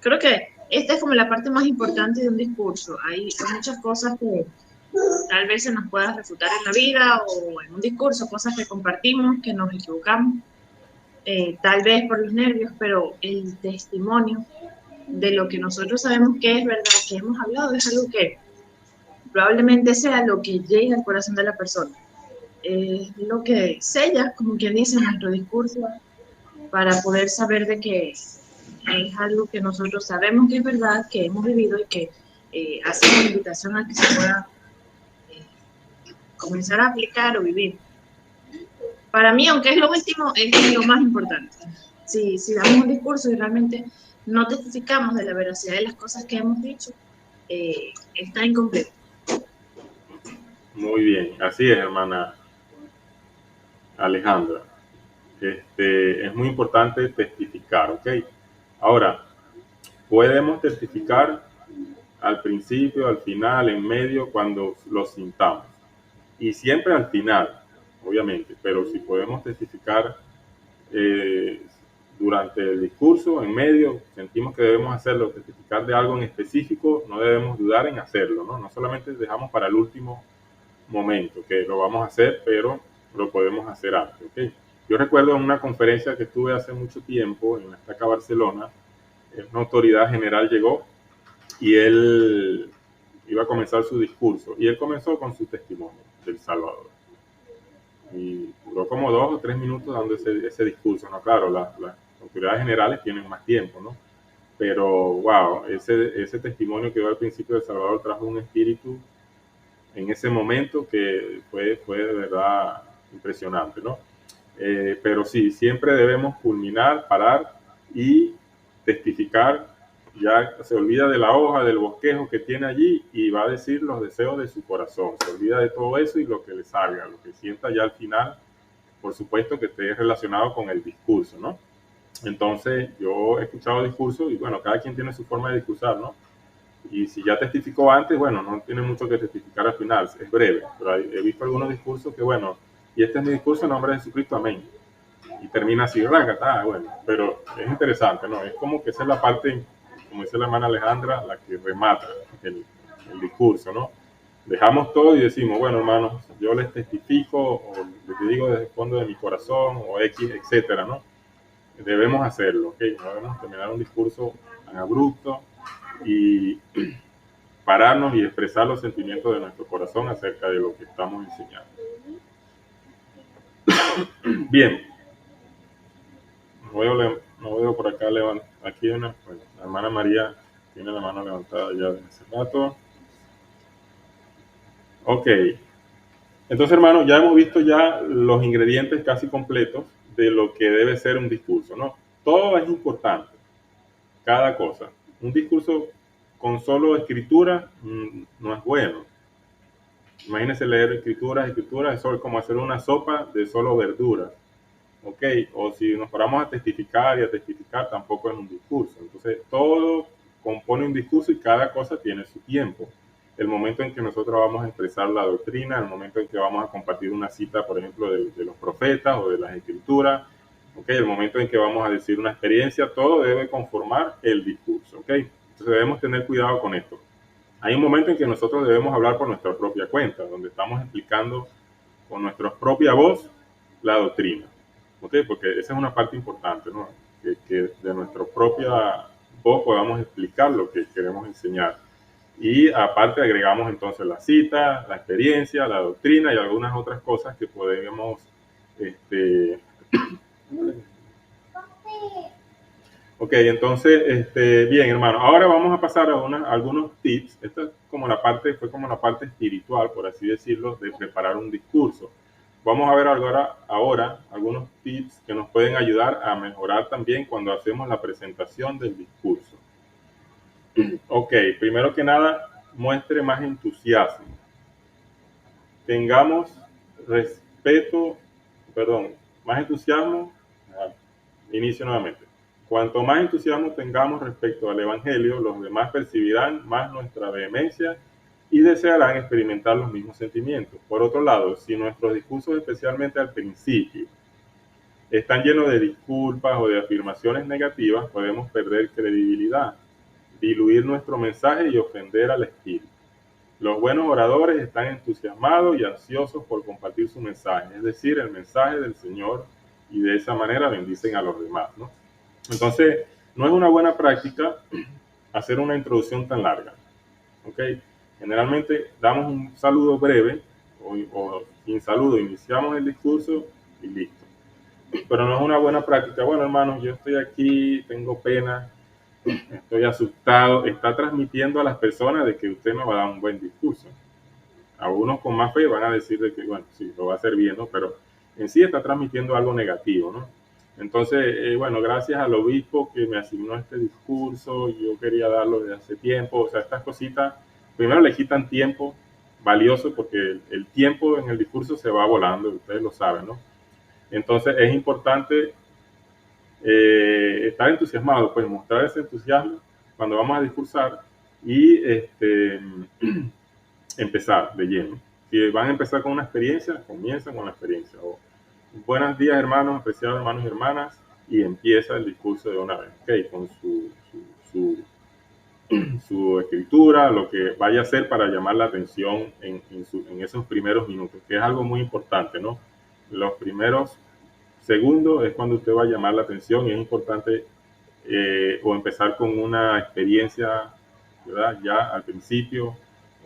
Creo que esta es como la parte más importante de un discurso. Hay muchas cosas que tal vez se nos pueda refutar en la vida o en un discurso, cosas que compartimos, que nos equivocamos, tal vez por los nervios, pero el testimonio de lo que nosotros sabemos que es verdad, que hemos hablado, es algo que probablemente sea lo que llegue al corazón de la persona. Es lo que sella, como quien dice, nuestro discurso para poder saber de que es algo que nosotros sabemos que es verdad, que hemos vivido y que hace una invitación a que se pueda comenzar a aplicar o vivir. Para mí, aunque es lo último, es lo más importante. Si damos un discurso y realmente no testificamos de la veracidad de las cosas que hemos dicho, está incompleto. Muy bien, así es, hermana Alejandra. Es muy importante testificar, ¿ok? Ahora, podemos testificar al principio, al final, en medio, cuando lo sintamos. Y siempre al final, obviamente, pero si podemos testificar durante el discurso, en medio, sentimos que debemos hacerlo, testificar de algo en específico, no debemos dudar en hacerlo, ¿no? No solamente dejamos para el último momento, que lo vamos a hacer, pero lo podemos hacer antes, ¿ok? Yo recuerdo en una conferencia que estuve hace mucho tiempo en la Estaca Barcelona, una autoridad general llegó y él iba a comenzar su discurso y él comenzó con su testimonio del Salvador. Y duró como 2 o 3 minutos dando ese discurso, ¿no? Claro, las autoridades generales tienen más tiempo, ¿no? Pero, wow, ese testimonio que dio al principio de El Salvador trajo un espíritu en ese momento que fue de verdad impresionante, ¿no? Pero sí, siempre debemos culminar, parar y testificar. Ya se olvida de la hoja, del bosquejo que tiene allí y va a decir los deseos de su corazón. Se olvida de todo eso y lo que le salga, lo que sienta ya al final, por supuesto que esté relacionado con el discurso, ¿no? Entonces, yo he escuchado discursos y bueno, cada quien tiene su forma de discursar, ¿no? Y si ya testificó antes, bueno, no tiene mucho que testificar al final, es breve. Pero he visto algunos discursos que, bueno, y este es mi discurso en nombre de Jesucristo, amén. Y termina así, bueno, pero es interesante, ¿no? Es como que esa es la parte, como dice la hermana Alejandra, la que remata el discurso, ¿no? Dejamos todo y decimos, bueno, hermanos, yo les testifico, o les digo desde el fondo de mi corazón, o X, etcétera, ¿no? Debemos hacerlo, ¿ok? No debemos terminar un discurso tan abrupto y pararnos y expresar los sentimientos de nuestro corazón acerca de lo que estamos enseñando. Bien. No veo por acá aquí la hermana María tiene la mano levantada ya desde hace rato. Ok. Entonces, hermanos, ya hemos visto ya los ingredientes casi completos de lo que debe ser un discurso, ¿no? Todo es importante, cada cosa. Un discurso con solo escritura no es bueno. Imagínense leer escrituras, eso es como hacer una sopa de solo verduras, ¿ok? O si nos paramos a testificar y a testificar, tampoco es un discurso. Entonces, todo compone un discurso y cada cosa tiene su tiempo. El momento en que nosotros vamos a expresar la doctrina, el momento en que vamos a compartir una cita, por ejemplo, de los profetas o de las escrituras, ¿ok? El momento en que vamos a decir una experiencia, todo debe conformar el discurso, ¿ok? Entonces debemos tener cuidado con esto. Hay un momento en que nosotros debemos hablar por nuestra propia cuenta, donde estamos explicando con nuestra propia voz la doctrina, ¿ok? Porque esa es una parte importante, ¿no? Que de nuestra propia voz podamos explicar lo que queremos enseñar. Y aparte agregamos entonces la cita, la experiencia, la doctrina y algunas otras cosas que podemos Ok, entonces, bien, hermano, ahora vamos a pasar a algunos tips. Esta es como fue como la parte espiritual, por así decirlo, de preparar un discurso. Vamos a ver ahora algunos tips que nos pueden ayudar a mejorar también cuando hacemos la presentación del discurso. Ok, primero que nada, muestre más entusiasmo. Tengamos más entusiasmo. Inicio nuevamente. Cuanto más entusiasmo tengamos respecto al Evangelio, los demás percibirán más nuestra vehemencia y desearán experimentar los mismos sentimientos. Por otro lado, si nuestros discursos, especialmente al principio, están llenos de disculpas o de afirmaciones negativas, podemos perder credibilidad, diluir nuestro mensaje y ofender al espíritu. Los buenos oradores están entusiasmados y ansiosos por compartir su mensaje, es decir, el mensaje del Señor, y de esa manera bendicen a los demás, ¿no? Entonces, no es una buena práctica hacer una introducción tan larga, ¿ok? Generalmente damos un saludo breve o sin saludo, iniciamos el discurso y listo. Pero no es una buena práctica. Bueno, hermanos, yo estoy aquí, tengo pena, estoy asustado. Está transmitiendo a las personas de que usted me va a dar un buen discurso. Algunos con más fe van a decir de que, bueno, sí, lo va a hacer bien, ¿no? Pero en sí está transmitiendo algo negativo, ¿no? Entonces, bueno, gracias al obispo que me asignó este discurso, yo quería darlo desde hace tiempo. O sea, estas cositas, primero le quitan tiempo valioso porque el tiempo en el discurso se va volando, ustedes lo saben, ¿no? Entonces es importante estar entusiasmado, pues mostrar ese entusiasmo cuando vamos a discursar y empezar de lleno. Si van a empezar con una experiencia, comiencen con la experiencia. Buenos días, hermanos, apreciados hermanos y hermanas, y empieza el discurso de una vez, ¿okay? Con su escritura, lo que vaya a hacer para llamar la atención en esos primeros minutos, que es algo muy importante, ¿no? Los primeros segundos es cuando usted va a llamar la atención y es importante o empezar con una experiencia, ¿verdad? Ya al principio,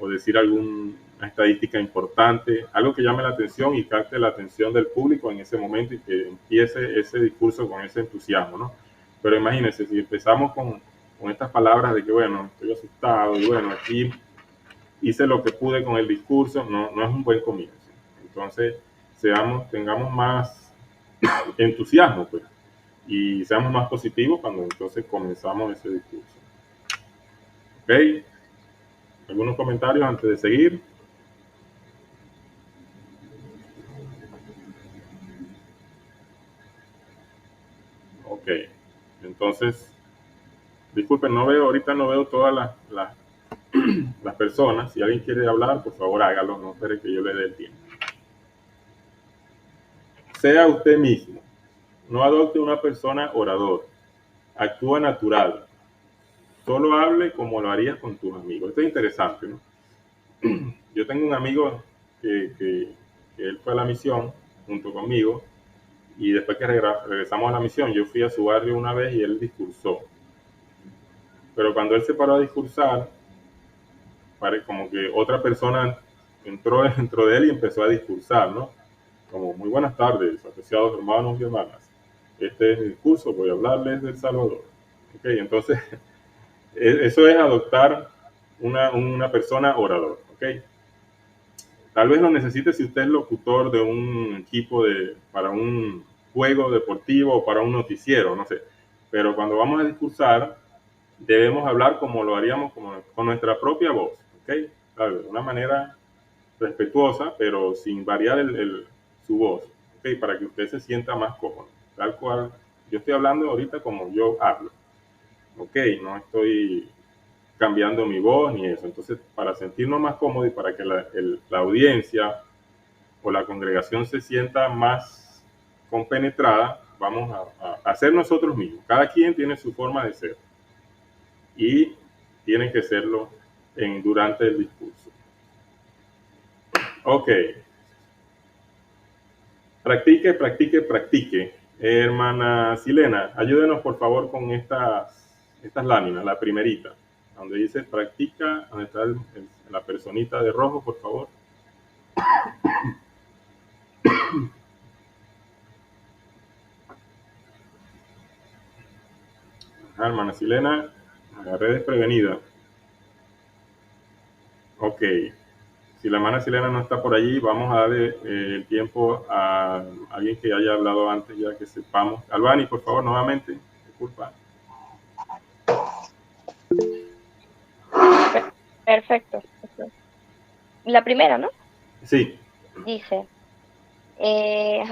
o decir alguna estadística importante, algo que llame la atención y capte la atención del público en ese momento y que empiece ese discurso con ese entusiasmo, ¿no? Pero imagínense, si empezamos con estas palabras de que, bueno, estoy asustado y bueno, aquí hice lo que pude con el discurso, no es un buen comienzo. Entonces, tengamos más entusiasmo, pues, y seamos más positivos cuando entonces comenzamos ese discurso. ¿Ok? ¿Algunos comentarios antes de seguir? Ok, entonces, disculpen, ahorita no veo todas las personas. Si alguien quiere hablar, por favor hágalo, no espere que yo le dé el tiempo. Sea usted mismo, no adopte una persona orador, actúa natural, solo hable como lo harías con tus amigos. Esto es interesante, ¿no? Yo tengo un amigo que él fue a la misión junto conmigo y después que regresamos a la misión, yo fui a su barrio una vez y él discursó. Pero cuando él se paró a discursar, como que otra persona entró dentro de él y empezó a discursar, ¿no? Como, muy buenas tardes, apreciados hermanos y hermanas. Este es mi discurso, voy a hablarles del Salvador. Ok, entonces, eso es adoptar una persona orador, ok. Tal vez lo necesite si usted es locutor de un equipo para un juego deportivo o para un noticiero, no sé. Pero cuando vamos a discursar, debemos hablar como lo haríamos con nuestra propia voz, ¿ok? ¿Sabe? De una manera respetuosa, pero sin variar su voz, ¿ok? Para que usted se sienta más cómodo, tal cual. Yo estoy hablando ahorita como yo hablo, ¿ok? No estoy cambiando mi voz ni eso. Entonces, para sentirnos más cómodos y para que la audiencia o la congregación se sienta más compenetrada, vamos a hacer nosotros mismos. Cada quien tiene su forma de ser y tiene que serlo durante el discurso. Ok. Practique, practique, practique. Hermana Silena, ayúdenos por favor con estas láminas, la primerita, donde dice practica, donde está la personita de rojo, por favor. Hermana Silena, me agarré desprevenida. Ok. Si la hermana Silena no está por allí, vamos a darle el tiempo a alguien que haya hablado antes, ya que sepamos. Albani, por favor, nuevamente. Disculpa. Perfecto. La primera, ¿no? Sí. Dice,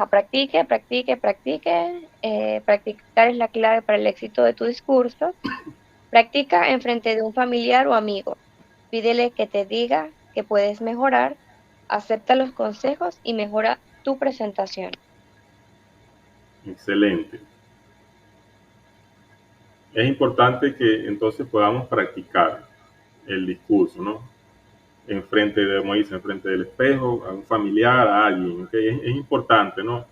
practique, practique, practique. Practicar es la clave para el éxito de tu discurso. Practica en frente de un familiar o amigo. Pídele que te diga que puedes mejorar. Acepta los consejos y mejora tu presentación. Excelente. Es importante que entonces podamos practicar el discurso, ¿no? Enfrente del espejo, a un familiar, a alguien, ¿okay? Es importante, ¿no?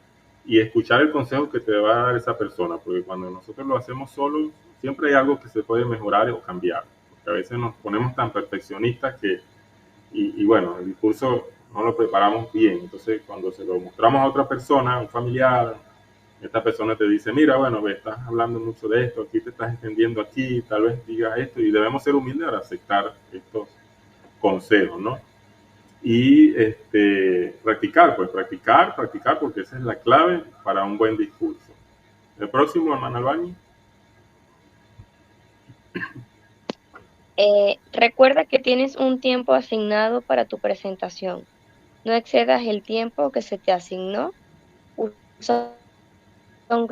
Y escuchar el consejo que te va a dar esa persona, porque cuando nosotros lo hacemos solos, siempre hay algo que se puede mejorar o cambiar, porque a veces nos ponemos tan perfeccionistas que, y bueno, el discurso no lo preparamos bien, entonces cuando se lo mostramos a otra persona, a un familiar, esta persona te dice, mira, bueno, estás hablando mucho de esto, aquí te estás extendiendo aquí, tal vez digas esto, y debemos ser humildes para aceptar estos consejos, ¿no? Y practicar, porque esa es la clave para un buen discurso. El próximo, hermano Albani. Recuerda que tienes un tiempo asignado para tu presentación. No excedas el tiempo que se te asignó. Usa un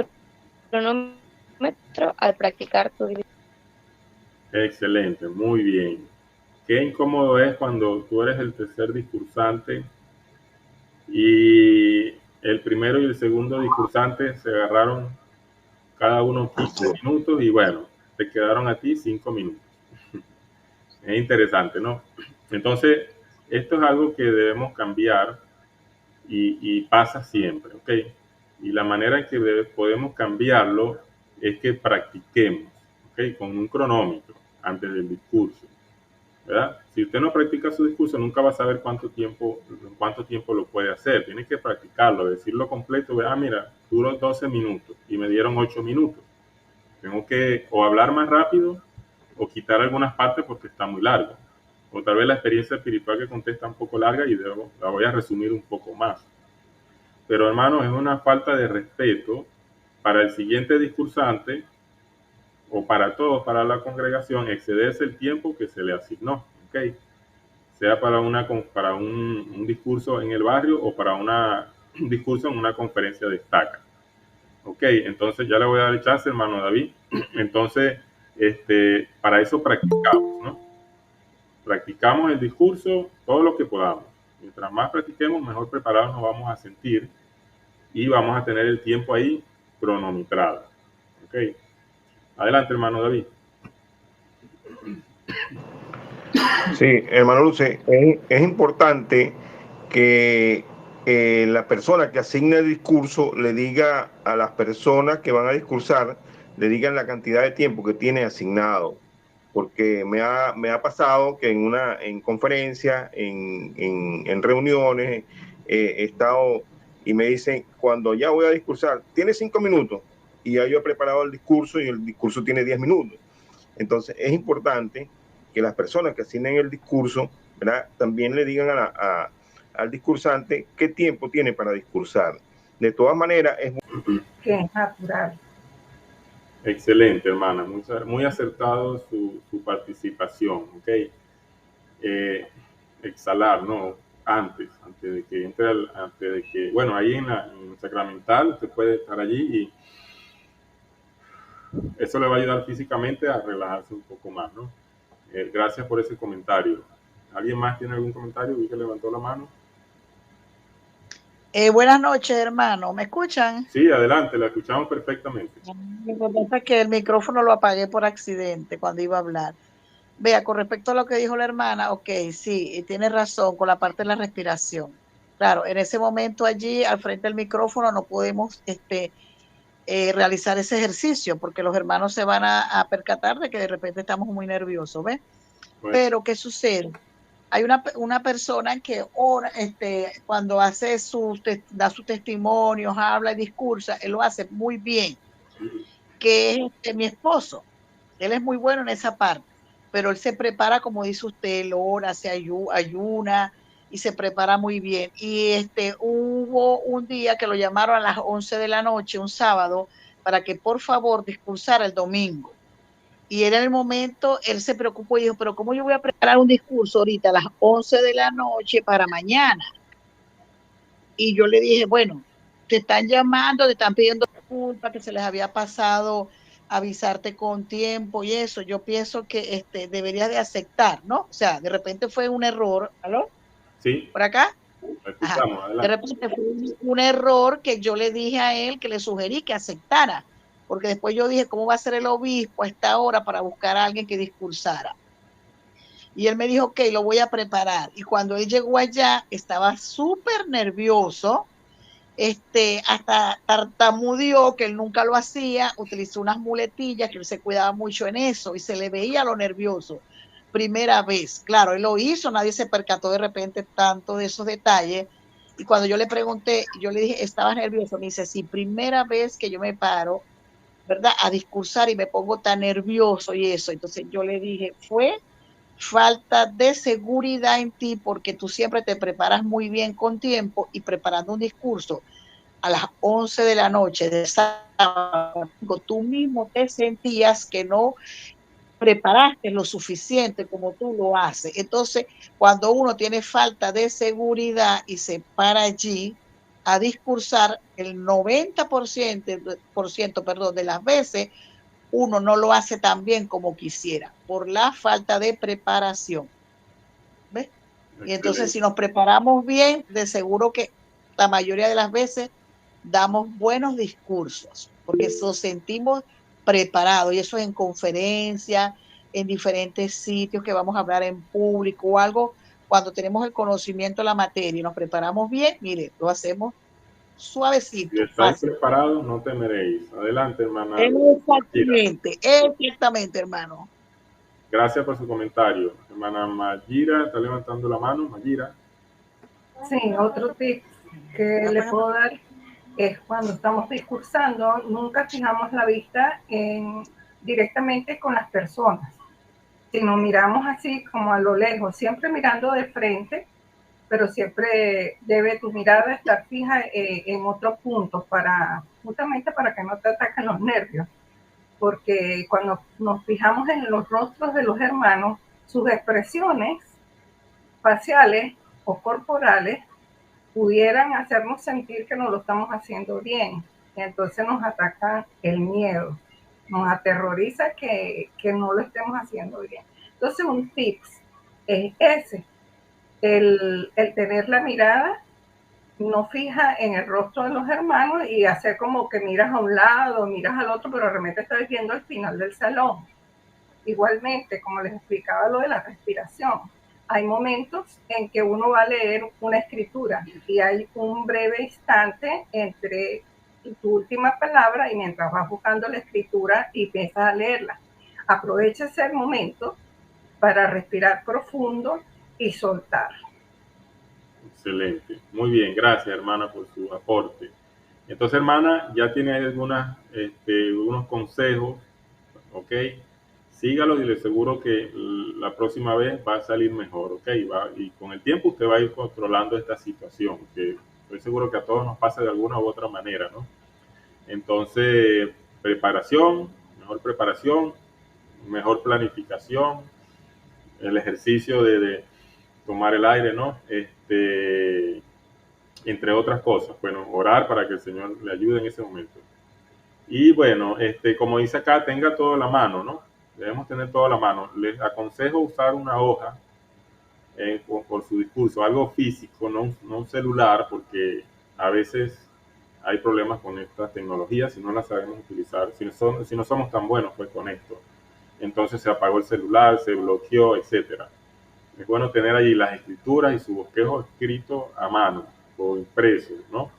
cronómetro al practicar tu discurso. Excelente, muy bien. Qué incómodo es cuando tú eres el tercer discursante y el primero y el segundo discursante se agarraron cada uno 15 minutos y bueno, te quedaron a ti 5 minutos. Es interesante, ¿no? Entonces, esto es algo que debemos cambiar y pasa siempre, ¿ok? Y la manera en que podemos cambiarlo es que practiquemos, ¿ok? Con un cronómetro antes del discurso, ¿verdad? Si usted no practica su discurso, nunca va a saber cuánto tiempo lo puede hacer. Tiene que practicarlo, decirlo completo. Mira, duró 12 minutos y me dieron 8 minutos. Tengo que o hablar más rápido o quitar algunas partes porque está muy largo. O tal vez la experiencia espiritual que conté está un poco larga y la voy a resumir un poco más. Pero hermanos, es una falta de respeto para el siguiente discursante o para todos, para la congregación, excederse el tiempo que se le asignó, ¿ok? Sea para un discurso en el barrio o para un discurso en una conferencia de estaca. Ok, entonces ya le voy a dar el chance, hermano David. Entonces, para eso practicamos, ¿no? Practicamos el discurso todo lo que podamos. Mientras más practiquemos, mejor preparados nos vamos a sentir y vamos a tener el tiempo ahí cronometrado. Ok. Adelante, hermano David. Sí, hermano Luce, es importante que la persona que asigna el discurso le diga a las personas que van a discursar, le digan la cantidad de tiempo que tiene asignado. Porque me ha pasado que en conferencias, en reuniones, he estado y me dicen, cuando ya voy a discursar, tiene 5 minutos y ya yo he preparado el discurso y el discurso tiene 10 minutos. Entonces es importante que las personas que asignen el discurso, ¿verdad?, también le digan al discursante qué tiempo tiene para discursar. De todas maneras, es que es natural. Excelente, hermana. Muy acertado su participación, ¿ok? Exhalar, ¿no? Antes de que entre, antes de que, bueno, ahí en el sacramental usted puede estar allí y eso le va a ayudar físicamente a relajarse un poco más, ¿no? Gracias por ese comentario. ¿Alguien más tiene algún comentario? Vi que levantó la mano. Buenas noches, hermano. ¿Me escuchan? Sí, adelante, la escuchamos perfectamente. Lo que pasa es que el micrófono lo apagué por accidente cuando iba a hablar. Vea, con respecto a lo que dijo la hermana, ok, sí, tiene razón con la parte de la respiración. Claro, en ese momento allí, al frente del micrófono, no podemos realizar ese ejercicio porque los hermanos se van a percatar de que de repente estamos muy nerviosos, ¿ves? Bueno. Pero, ¿qué sucede? Hay una persona que ora, cuando da sus testimonios, habla y discursa, él lo hace muy bien, que es mi esposo. Él es muy bueno en esa parte, pero él se prepara, como dice usted, él ora, se ayuna y se prepara muy bien. Y hubo un día que lo llamaron a las 11 de la noche, un sábado, para que por favor discursara el domingo. Y era el momento, él se preocupó y dijo, pero ¿cómo yo voy a preparar un discurso ahorita a las 11 de la noche para mañana? Y yo le dije, bueno, te están llamando, te están pidiendo disculpas, que se les había pasado avisarte con tiempo y eso. Yo pienso que deberías de aceptar, ¿no? O sea, de repente fue un error. ¿Aló? Sí. ¿Por acá? Escuchamos, Ajá. De repente fue un error que yo le dije a él, que le sugerí que aceptara. Porque después yo dije, ¿cómo va a ser el obispo a esta hora para buscar a alguien que discursara? Y él me dijo, ok, lo voy a preparar. Y cuando él llegó allá, estaba súper nervioso, hasta tartamudeó, que él nunca lo hacía, utilizó unas muletillas, que él se cuidaba mucho en eso, y se le veía lo nervioso. Primera vez, claro, él lo hizo, nadie se percató de repente tanto de esos detalles. Y cuando yo le pregunté, yo le dije, ¿estabas nervioso? Me dice, sí, primera vez que yo me paro, ¿verdad?, a discursar y me pongo tan nervioso y eso. Entonces yo le dije, fue falta de seguridad en ti, porque tú siempre te preparas muy bien con tiempo, y preparando un discurso a las 11 de la noche de sábado, tú mismo te sentías que no preparaste lo suficiente como tú lo haces. Entonces, cuando uno tiene falta de seguridad y se para allí a discursar, el 90% de las veces uno no lo hace tan bien como quisiera por la falta de preparación. ¿Ves? Y entonces, si nos preparamos bien, de seguro que la mayoría de las veces damos buenos discursos, porque nos sentimos preparados, y eso es en conferencias, en diferentes sitios que vamos a hablar en público o algo. Cuando tenemos el conocimiento de la materia y nos preparamos bien, mire, lo hacemos suavecito. Si estáis preparados, no temeréis. Adelante, hermana. Exactamente, hermano. Gracias por su comentario. Hermana Mayira, está levantando la mano. Mayira. Sí, otro tip que le puedo dar es cuando estamos discursando, nunca fijamos la vista directamente con las personas, sino miramos así como a lo lejos, siempre mirando de frente, pero siempre debe tu mirada estar fija en otros puntos, justamente para que no te ataquen los nervios, porque cuando nos fijamos en los rostros de los hermanos, sus expresiones faciales o corporales pudieran hacernos sentir que no lo estamos haciendo bien. Y entonces nos ataca el miedo, nos aterroriza que no lo estemos haciendo bien. Entonces un tips es ese, el tener la mirada no fija en el rostro de los hermanos y hacer como que miras a un lado, miras al otro, pero realmente estás viendo el final del salón. Igualmente, como les explicaba lo de la respiración, hay momentos en que uno va a leer una escritura y hay un breve instante entre tu última palabra y mientras vas buscando la escritura y empiezas a leerla. Aprovecha ese momento para respirar profundo y soltar. Excelente. Muy bien, gracias, hermana, por su aporte. Entonces, hermana, ya tiene algunos consejos, ¿ok? Sígalo y le aseguro que la próxima vez va a salir mejor, ¿ok? Y con el tiempo usted va a ir controlando esta situación, que estoy seguro que a todos nos pasa de alguna u otra manera, ¿no? Entonces, mejor preparación, mejor planificación, el ejercicio de tomar el aire, ¿no? Entre otras cosas. Bueno, orar para que el Señor le ayude en ese momento. Y bueno, como dice acá, tenga todo a la mano, ¿no? Debemos tener todo a la mano. Les aconsejo usar una hoja por su discurso, algo físico, no un celular, porque a veces hay problemas con estas tecnologías si no las sabemos utilizar, si no somos tan buenos pues con esto. Entonces se apagó el celular, se bloqueó, etcétera. Es bueno tener allí las escrituras y su bosquejo escrito a mano o impreso, ¿no?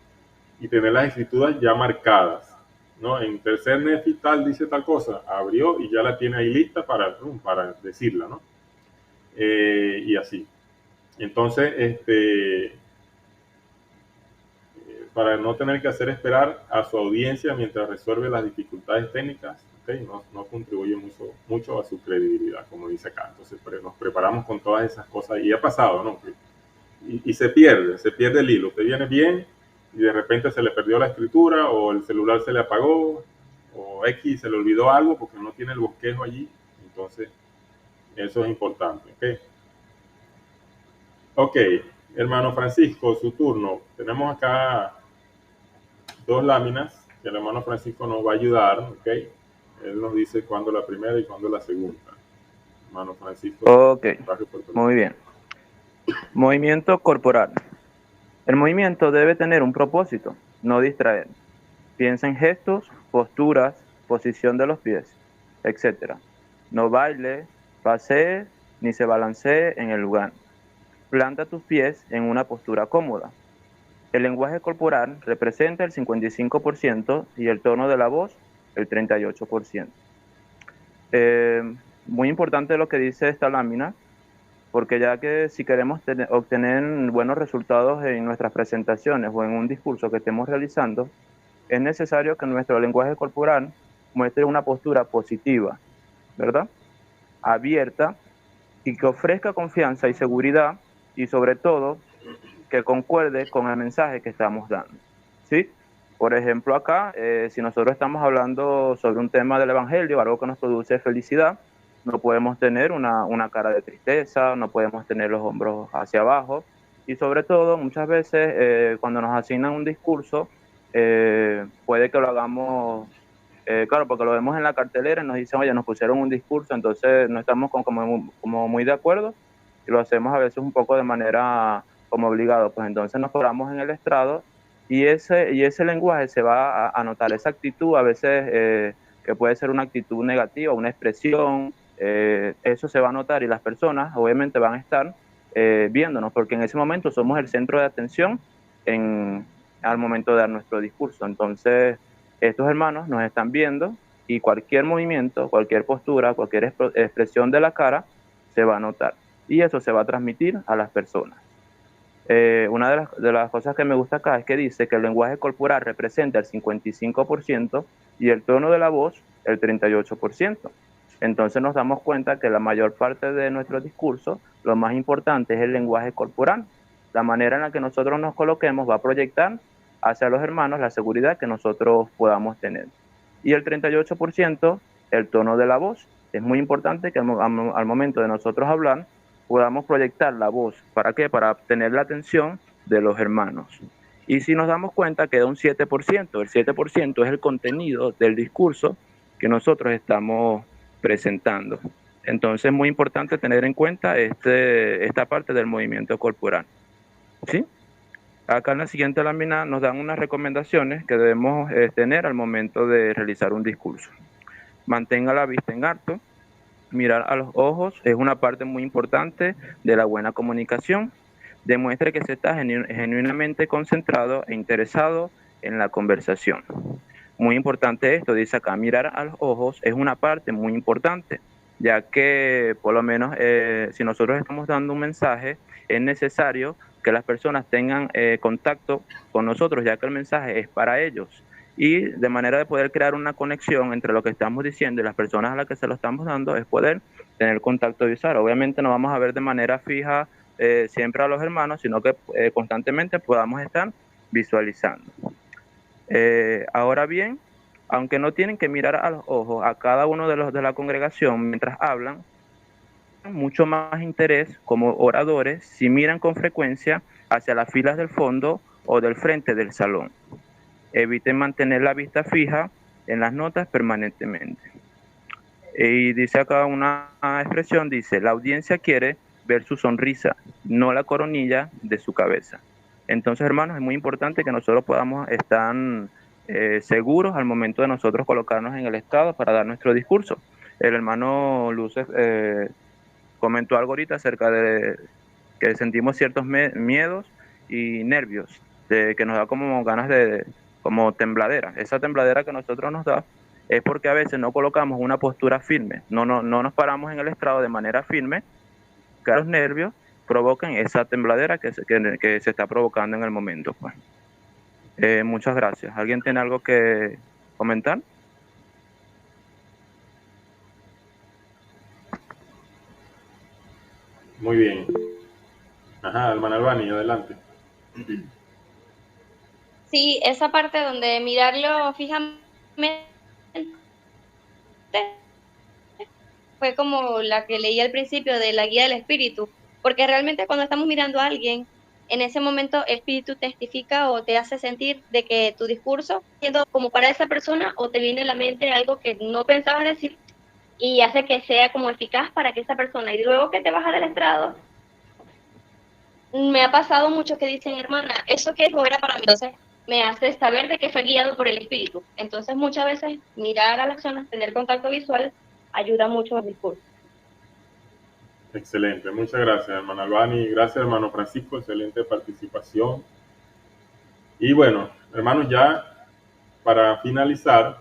Y tener las escrituras ya marcadas, ¿no? En tercer Nefital dice tal cosa, abrió y ya la tiene ahí lista para decirla, ¿no? Y así. Entonces, para no tener que hacer esperar a su audiencia mientras resuelve las dificultades técnicas, ¿okay? No contribuye mucho a su credibilidad, como dice acá. Entonces, nos preparamos con todas esas cosas y ha pasado, ¿no? Y se pierde el hilo. Usted viene bien y de repente se le perdió la escritura o el celular se le apagó o X se le olvidó algo porque no tiene el bosquejo allí. Entonces, eso es importante, ¿ok? Ok, hermano Francisco, su turno. Tenemos acá 2 láminas que el hermano Francisco nos va a ayudar, ¿ok? Él nos dice cuándo la primera y cuándo la segunda. Hermano Francisco. Ok, muy bien. Movimiento corporal. El movimiento debe tener un propósito, no distraer. Piensa en gestos, posturas, posición de los pies, etc. No baile, pasee, ni se balancee en el lugar. Planta tus pies en una postura cómoda. El lenguaje corporal representa el 55% y el tono de la voz el 38%. Muy importante lo que dice esta lámina, porque ya que si queremos obtener buenos resultados en nuestras presentaciones o en un discurso que estemos realizando, es necesario que nuestro lenguaje corporal muestre una postura positiva, ¿verdad? Abierta y que ofrezca confianza y seguridad y sobre todo que concuerde con el mensaje que estamos dando, ¿sí? Por ejemplo, acá, si nosotros estamos hablando sobre un tema del evangelio, algo que nos produce felicidad, no podemos tener una cara de tristeza, no podemos tener los hombros hacia abajo y sobre todo muchas veces cuando nos asignan un discurso puede que lo hagamos, claro, porque lo vemos en la cartelera y nos dicen, oye, nos pusieron un discurso, entonces no estamos como muy de acuerdo y lo hacemos a veces un poco de manera como obligado, pues entonces nos paramos en el estrado y ese lenguaje se va a notar, esa actitud a veces que puede ser una actitud negativa, una expresión, eso se va a notar y las personas obviamente van a estar viéndonos, porque en ese momento somos el centro de atención al momento de dar nuestro discurso. Entonces, estos hermanos nos están viendo y cualquier movimiento, cualquier postura, cualquier expresión de la cara se va a notar y eso se va a transmitir a las personas. Una de las cosas que me gusta acá es que dice que el lenguaje corporal representa el 55% y el tono de la voz el 38%. Entonces nos damos cuenta que la mayor parte de nuestro discurso, lo más importante es el lenguaje corporal. La manera en la que nosotros nos coloquemos va a proyectar hacia los hermanos la seguridad que nosotros podamos tener. Y el 38%, el tono de la voz. Es muy importante que al momento de nosotros hablar, podamos proyectar la voz. ¿Para qué? Para obtener la atención de los hermanos. Y si nos damos cuenta, queda un 7%. El 7% es el contenido del discurso que nosotros estamos presentando. Entonces es muy importante tener en cuenta esta parte del movimiento corporal. ¿Sí? Acá en la siguiente lámina nos dan unas recomendaciones que debemos tener al momento de realizar un discurso. Mantenga la vista en alto. Mirar a los ojos es una parte muy importante de la buena comunicación. Demuestre que se está genuinamente concentrado e interesado en la conversación. Muy importante esto, dice acá, mirar a los ojos es una parte muy importante, ya que por lo menos si nosotros estamos dando un mensaje, es necesario que las personas tengan contacto con nosotros, ya que el mensaje es para ellos. Y de manera de poder crear una conexión entre lo que estamos diciendo y las personas a las que se lo estamos dando es poder tener contacto visual. Obviamente no vamos a ver de manera fija siempre a los hermanos, sino que constantemente podamos estar visualizando. Ahora bien, aunque no tienen que mirar a los ojos a cada uno de los de la congregación mientras hablan, mucho más interés como oradores si miran con frecuencia hacia las filas del fondo o del frente del salón. Eviten mantener la vista fija en las notas permanentemente. Y dice acá una expresión, dice, la audiencia quiere ver su sonrisa, no la coronilla de su cabeza. Entonces, hermanos, es muy importante que nosotros podamos estar seguros al momento de nosotros colocarnos en el estrado para dar nuestro discurso. El hermano Luces comentó algo ahorita acerca de que sentimos ciertos miedos y nervios, de que nos da como ganas de, como tembladera. Esa tembladera que nosotros nos da es porque a veces no colocamos una postura firme, no nos paramos en el estrado de manera firme, que los nervios provocan esa tembladera que se está provocando en el momento. Pues. Muchas gracias. ¿Alguien tiene algo que comentar? Muy bien. Ajá, hermana Albani, adelante. Sí, esa parte donde mirarlo fijamente fue como la que leí al principio de la guía del espíritu, porque realmente cuando estamos mirando a alguien, en ese momento el espíritu testifica o te hace sentir de que tu discurso siendo como para esa persona o te viene a la mente algo que no pensabas decir y hace que sea como eficaz para que esa persona, y luego que te bajas del estrado, me ha pasado mucho que dicen, hermana, eso que no era para mí, entonces me hace saber de que fue guiado por el espíritu. Entonces muchas veces mirar a las personas, tener contacto visual, ayuda mucho al discurso. Excelente, muchas gracias, hermano Albani. Gracias, hermano Francisco, excelente participación. Y bueno, hermanos, ya para finalizar,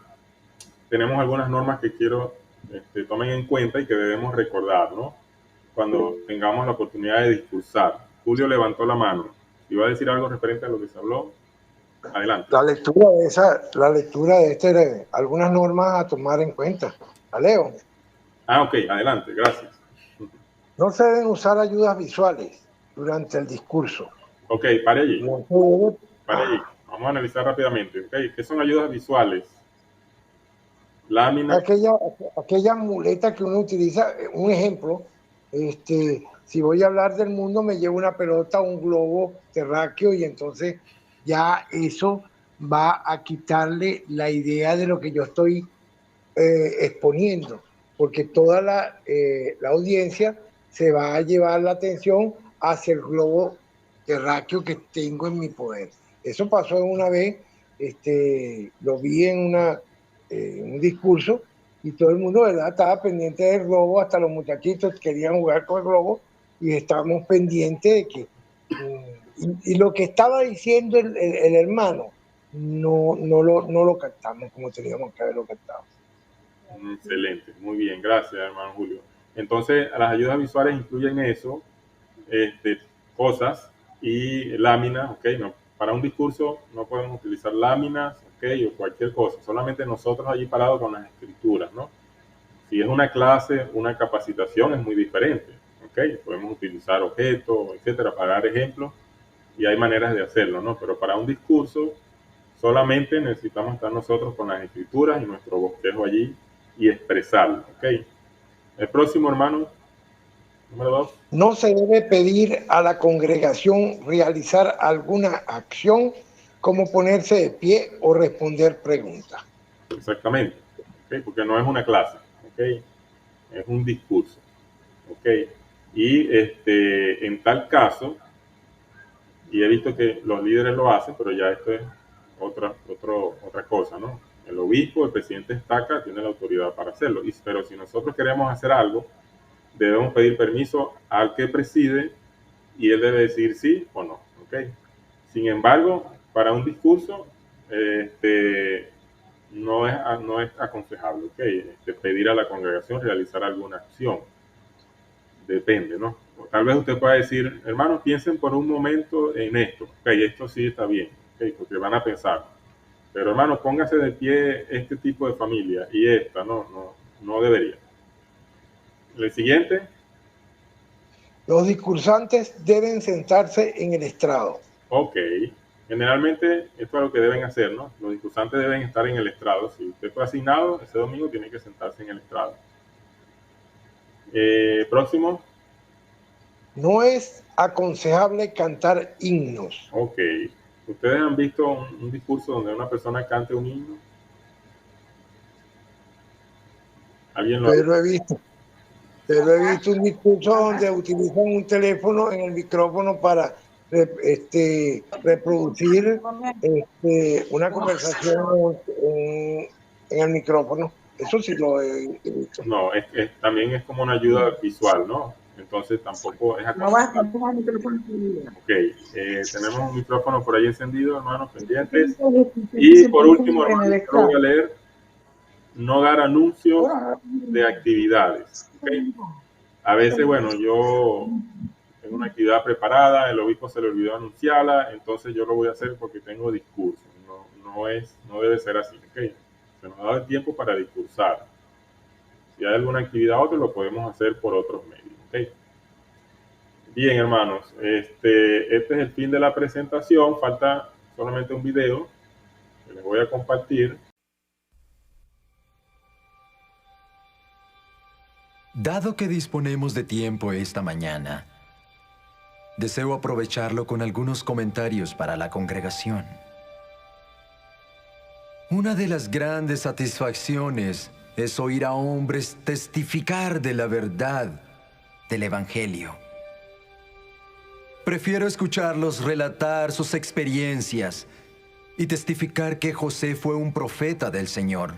tenemos algunas normas que quiero tomen en cuenta y que debemos recordar, ¿no? Cuando tengamos la oportunidad de discursar. Julio levantó la mano. ¿Iba a decir algo referente a lo que se habló? Adelante. La lectura de algunas normas a tomar en cuenta. ¿La leo? Ah, ok, adelante, gracias. No se deben usar ayudas visuales durante el discurso. Ok, pare allí. Pare allí. Vamos a analizar rápidamente. Okay. ¿Qué son ayudas visuales? Láminas. Aquella muleta que uno utiliza, un ejemplo, si voy a hablar del mundo, me llevo una pelota, un globo terráqueo y entonces ya eso va a quitarle la idea de lo que yo estoy exponiendo, porque toda la audiencia se va a llevar la atención hacia el globo terráqueo que tengo en mi poder. Eso pasó una vez, lo vi en un discurso y todo el mundo, ¿verdad?, estaba pendiente del globo, hasta los muchachitos querían jugar con el globo y estábamos pendientes de que y lo que estaba diciendo el hermano no lo captamos como teníamos que haberlo captado. Excelente, muy bien, gracias, hermano Julio. Entonces, las ayudas visuales incluyen eso, cosas y láminas, ¿ok? No, para un discurso no podemos utilizar láminas, ¿ok? O cualquier cosa, solamente nosotros allí parados con las escrituras, ¿no? Si es una clase, una capacitación es muy diferente, ¿ok? Podemos utilizar objetos, etcétera, para dar ejemplos y hay maneras de hacerlo, ¿no? Pero para un discurso solamente necesitamos estar nosotros con las escrituras y nuestro bosquejo allí y expresarlo, ¿ok? El próximo, hermano, número 2. No se debe pedir a la congregación realizar alguna acción como ponerse de pie o responder preguntas. Exactamente, ¿okay? Porque no es una clase, ¿okay? Es un discurso, ¿okay? Y en tal caso, y he visto que los líderes lo hacen, pero ya esto es otra cosa, ¿no? El obispo, el presidente estaca, tiene la autoridad para hacerlo. Pero si nosotros queremos hacer algo, debemos pedir permiso al que preside y él debe decir sí o no, ¿ok? Sin embargo, para un discurso, no es aconsejable, ¿ok? Pedir a la congregación realizar alguna acción. Depende, ¿no? O tal vez usted pueda decir, hermanos, piensen por un momento en esto, ok, esto sí está bien, ok, porque van a pensar. Pero hermanos, póngase de pie este tipo de familia y esta, no debería. El siguiente. Los discursantes deben sentarse en el estrado. Ok, Generalmente esto es lo que deben hacer, ¿no? Los discursantes deben estar en el estrado. Si usted fue asignado, ese domingo tiene que sentarse en el estrado. Próximo. No es aconsejable cantar himnos. Ok. ¿Ustedes han visto un discurso donde una persona cante un himno? ¿Alguien lo ha visto? Pero he visto un discurso donde utilizan un teléfono en el micrófono para reproducir una conversación en el micrófono. Eso sí lo he visto. No, también es como una ayuda visual, ¿no? Entonces tampoco es aconsejable. Ok, tenemos un micrófono por ahí encendido, hermanos, pendientes. Y por último, hermanos, yo voy a leer: no dar anuncios de actividades. ¿Okay? A veces, bueno, yo tengo una actividad preparada, el obispo se le olvidó anunciarla, entonces yo lo voy a hacer porque tengo discurso. No debe ser así. ¿Okay? Se nos da el tiempo para discursar. Si hay alguna actividad u otra, lo podemos hacer por otros medios. ¿Okay? Bien, hermanos, este es el fin de la presentación. Falta solamente un video que les voy a compartir. Dado que disponemos de tiempo esta mañana, deseo aprovecharlo con algunos comentarios para la congregación. Una de las grandes satisfacciones es oír a hombres testificar de la verdad del Evangelio. Prefiero escucharlos relatar sus experiencias y testificar que José fue un profeta del Señor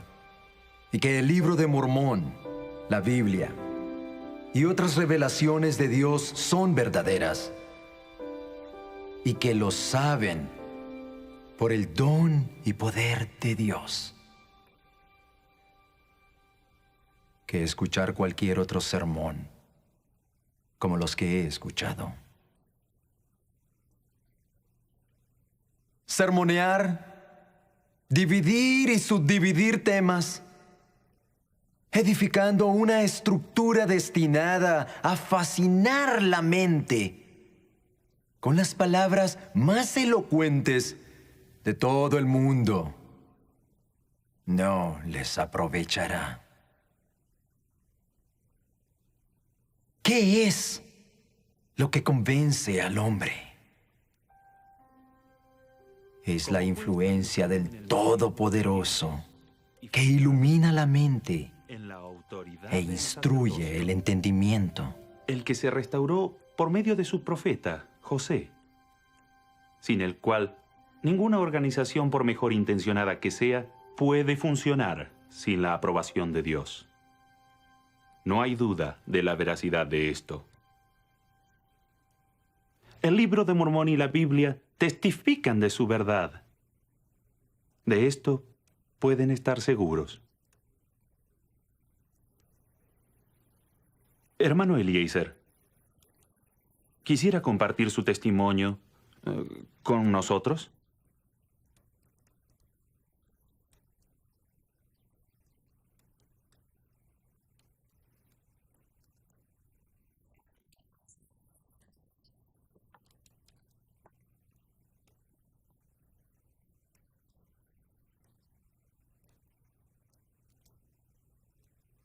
y que el libro de Mormón, la Biblia y otras revelaciones de Dios son verdaderas y que lo saben por el don y poder de Dios, que escuchar cualquier otro sermón como los que he escuchado. Sermonear, dividir y subdividir temas, edificando una estructura destinada a fascinar la mente con las palabras más elocuentes de todo el mundo, no les aprovechará. ¿Qué es lo que convence al hombre? Es la influencia del Todopoderoso que ilumina la mente e instruye el entendimiento. El que se restauró por medio de su profeta, José, sin el cual ninguna organización, por mejor intencionada que sea, puede funcionar sin la aprobación de Dios. No hay duda de la veracidad de esto. El libro de Mormón y la Biblia testifican de su verdad. De esto pueden estar seguros. Hermano Eliezer, ¿quisiera compartir su testimonio con nosotros?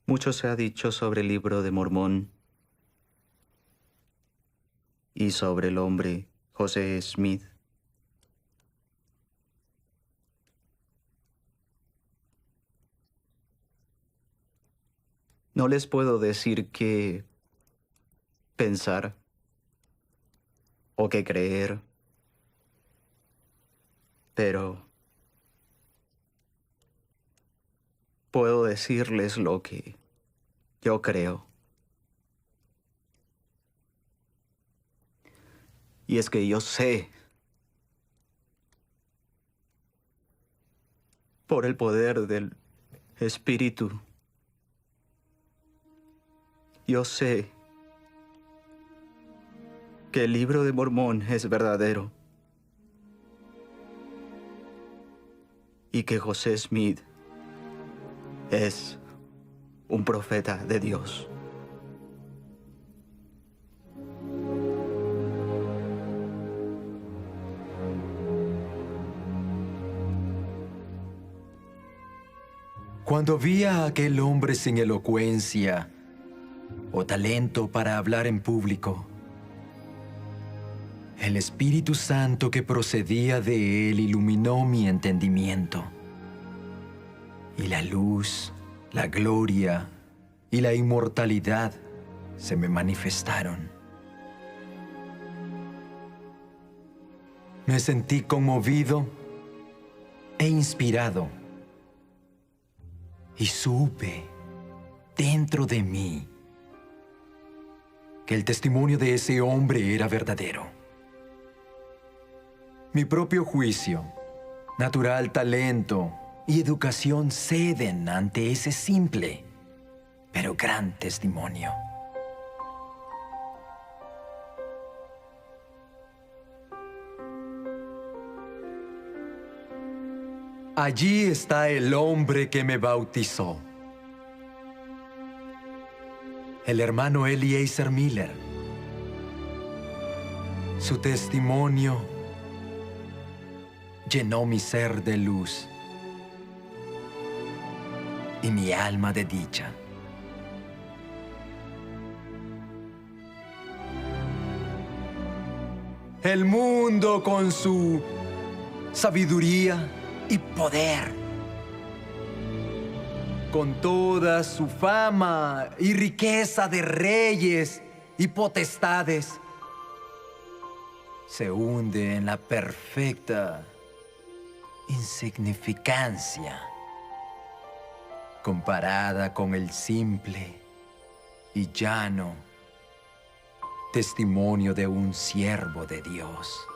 Mucho se ha dicho sobre el libro de Mormón y sobre el hombre José Smith. No les puedo decir qué pensar o qué creer, pero puedo decirles lo que yo creo. Y es que yo sé, por el poder del Espíritu, yo sé que el libro de Mormón es verdadero y que José Smith es un profeta de Dios. Cuando vi a aquel hombre sin elocuencia o talento para hablar en público, el Espíritu Santo que procedía de él iluminó mi entendimiento, y la luz, la gloria y la inmortalidad se me manifestaron. Me sentí conmovido e inspirado, y supe dentro de mí que el testimonio de ese hombre era verdadero. Mi propio juicio, natural talento y educación ceden ante ese simple pero gran testimonio. Allí está el hombre que me bautizó, el hermano Eliezer Miller. Su testimonio llenó mi ser de luz y mi alma de dicha. El mundo con su sabiduría y poder, con toda su fama y riqueza de reyes y potestades, se hunde en la perfecta insignificancia comparada con el simple y llano testimonio de un siervo de Dios.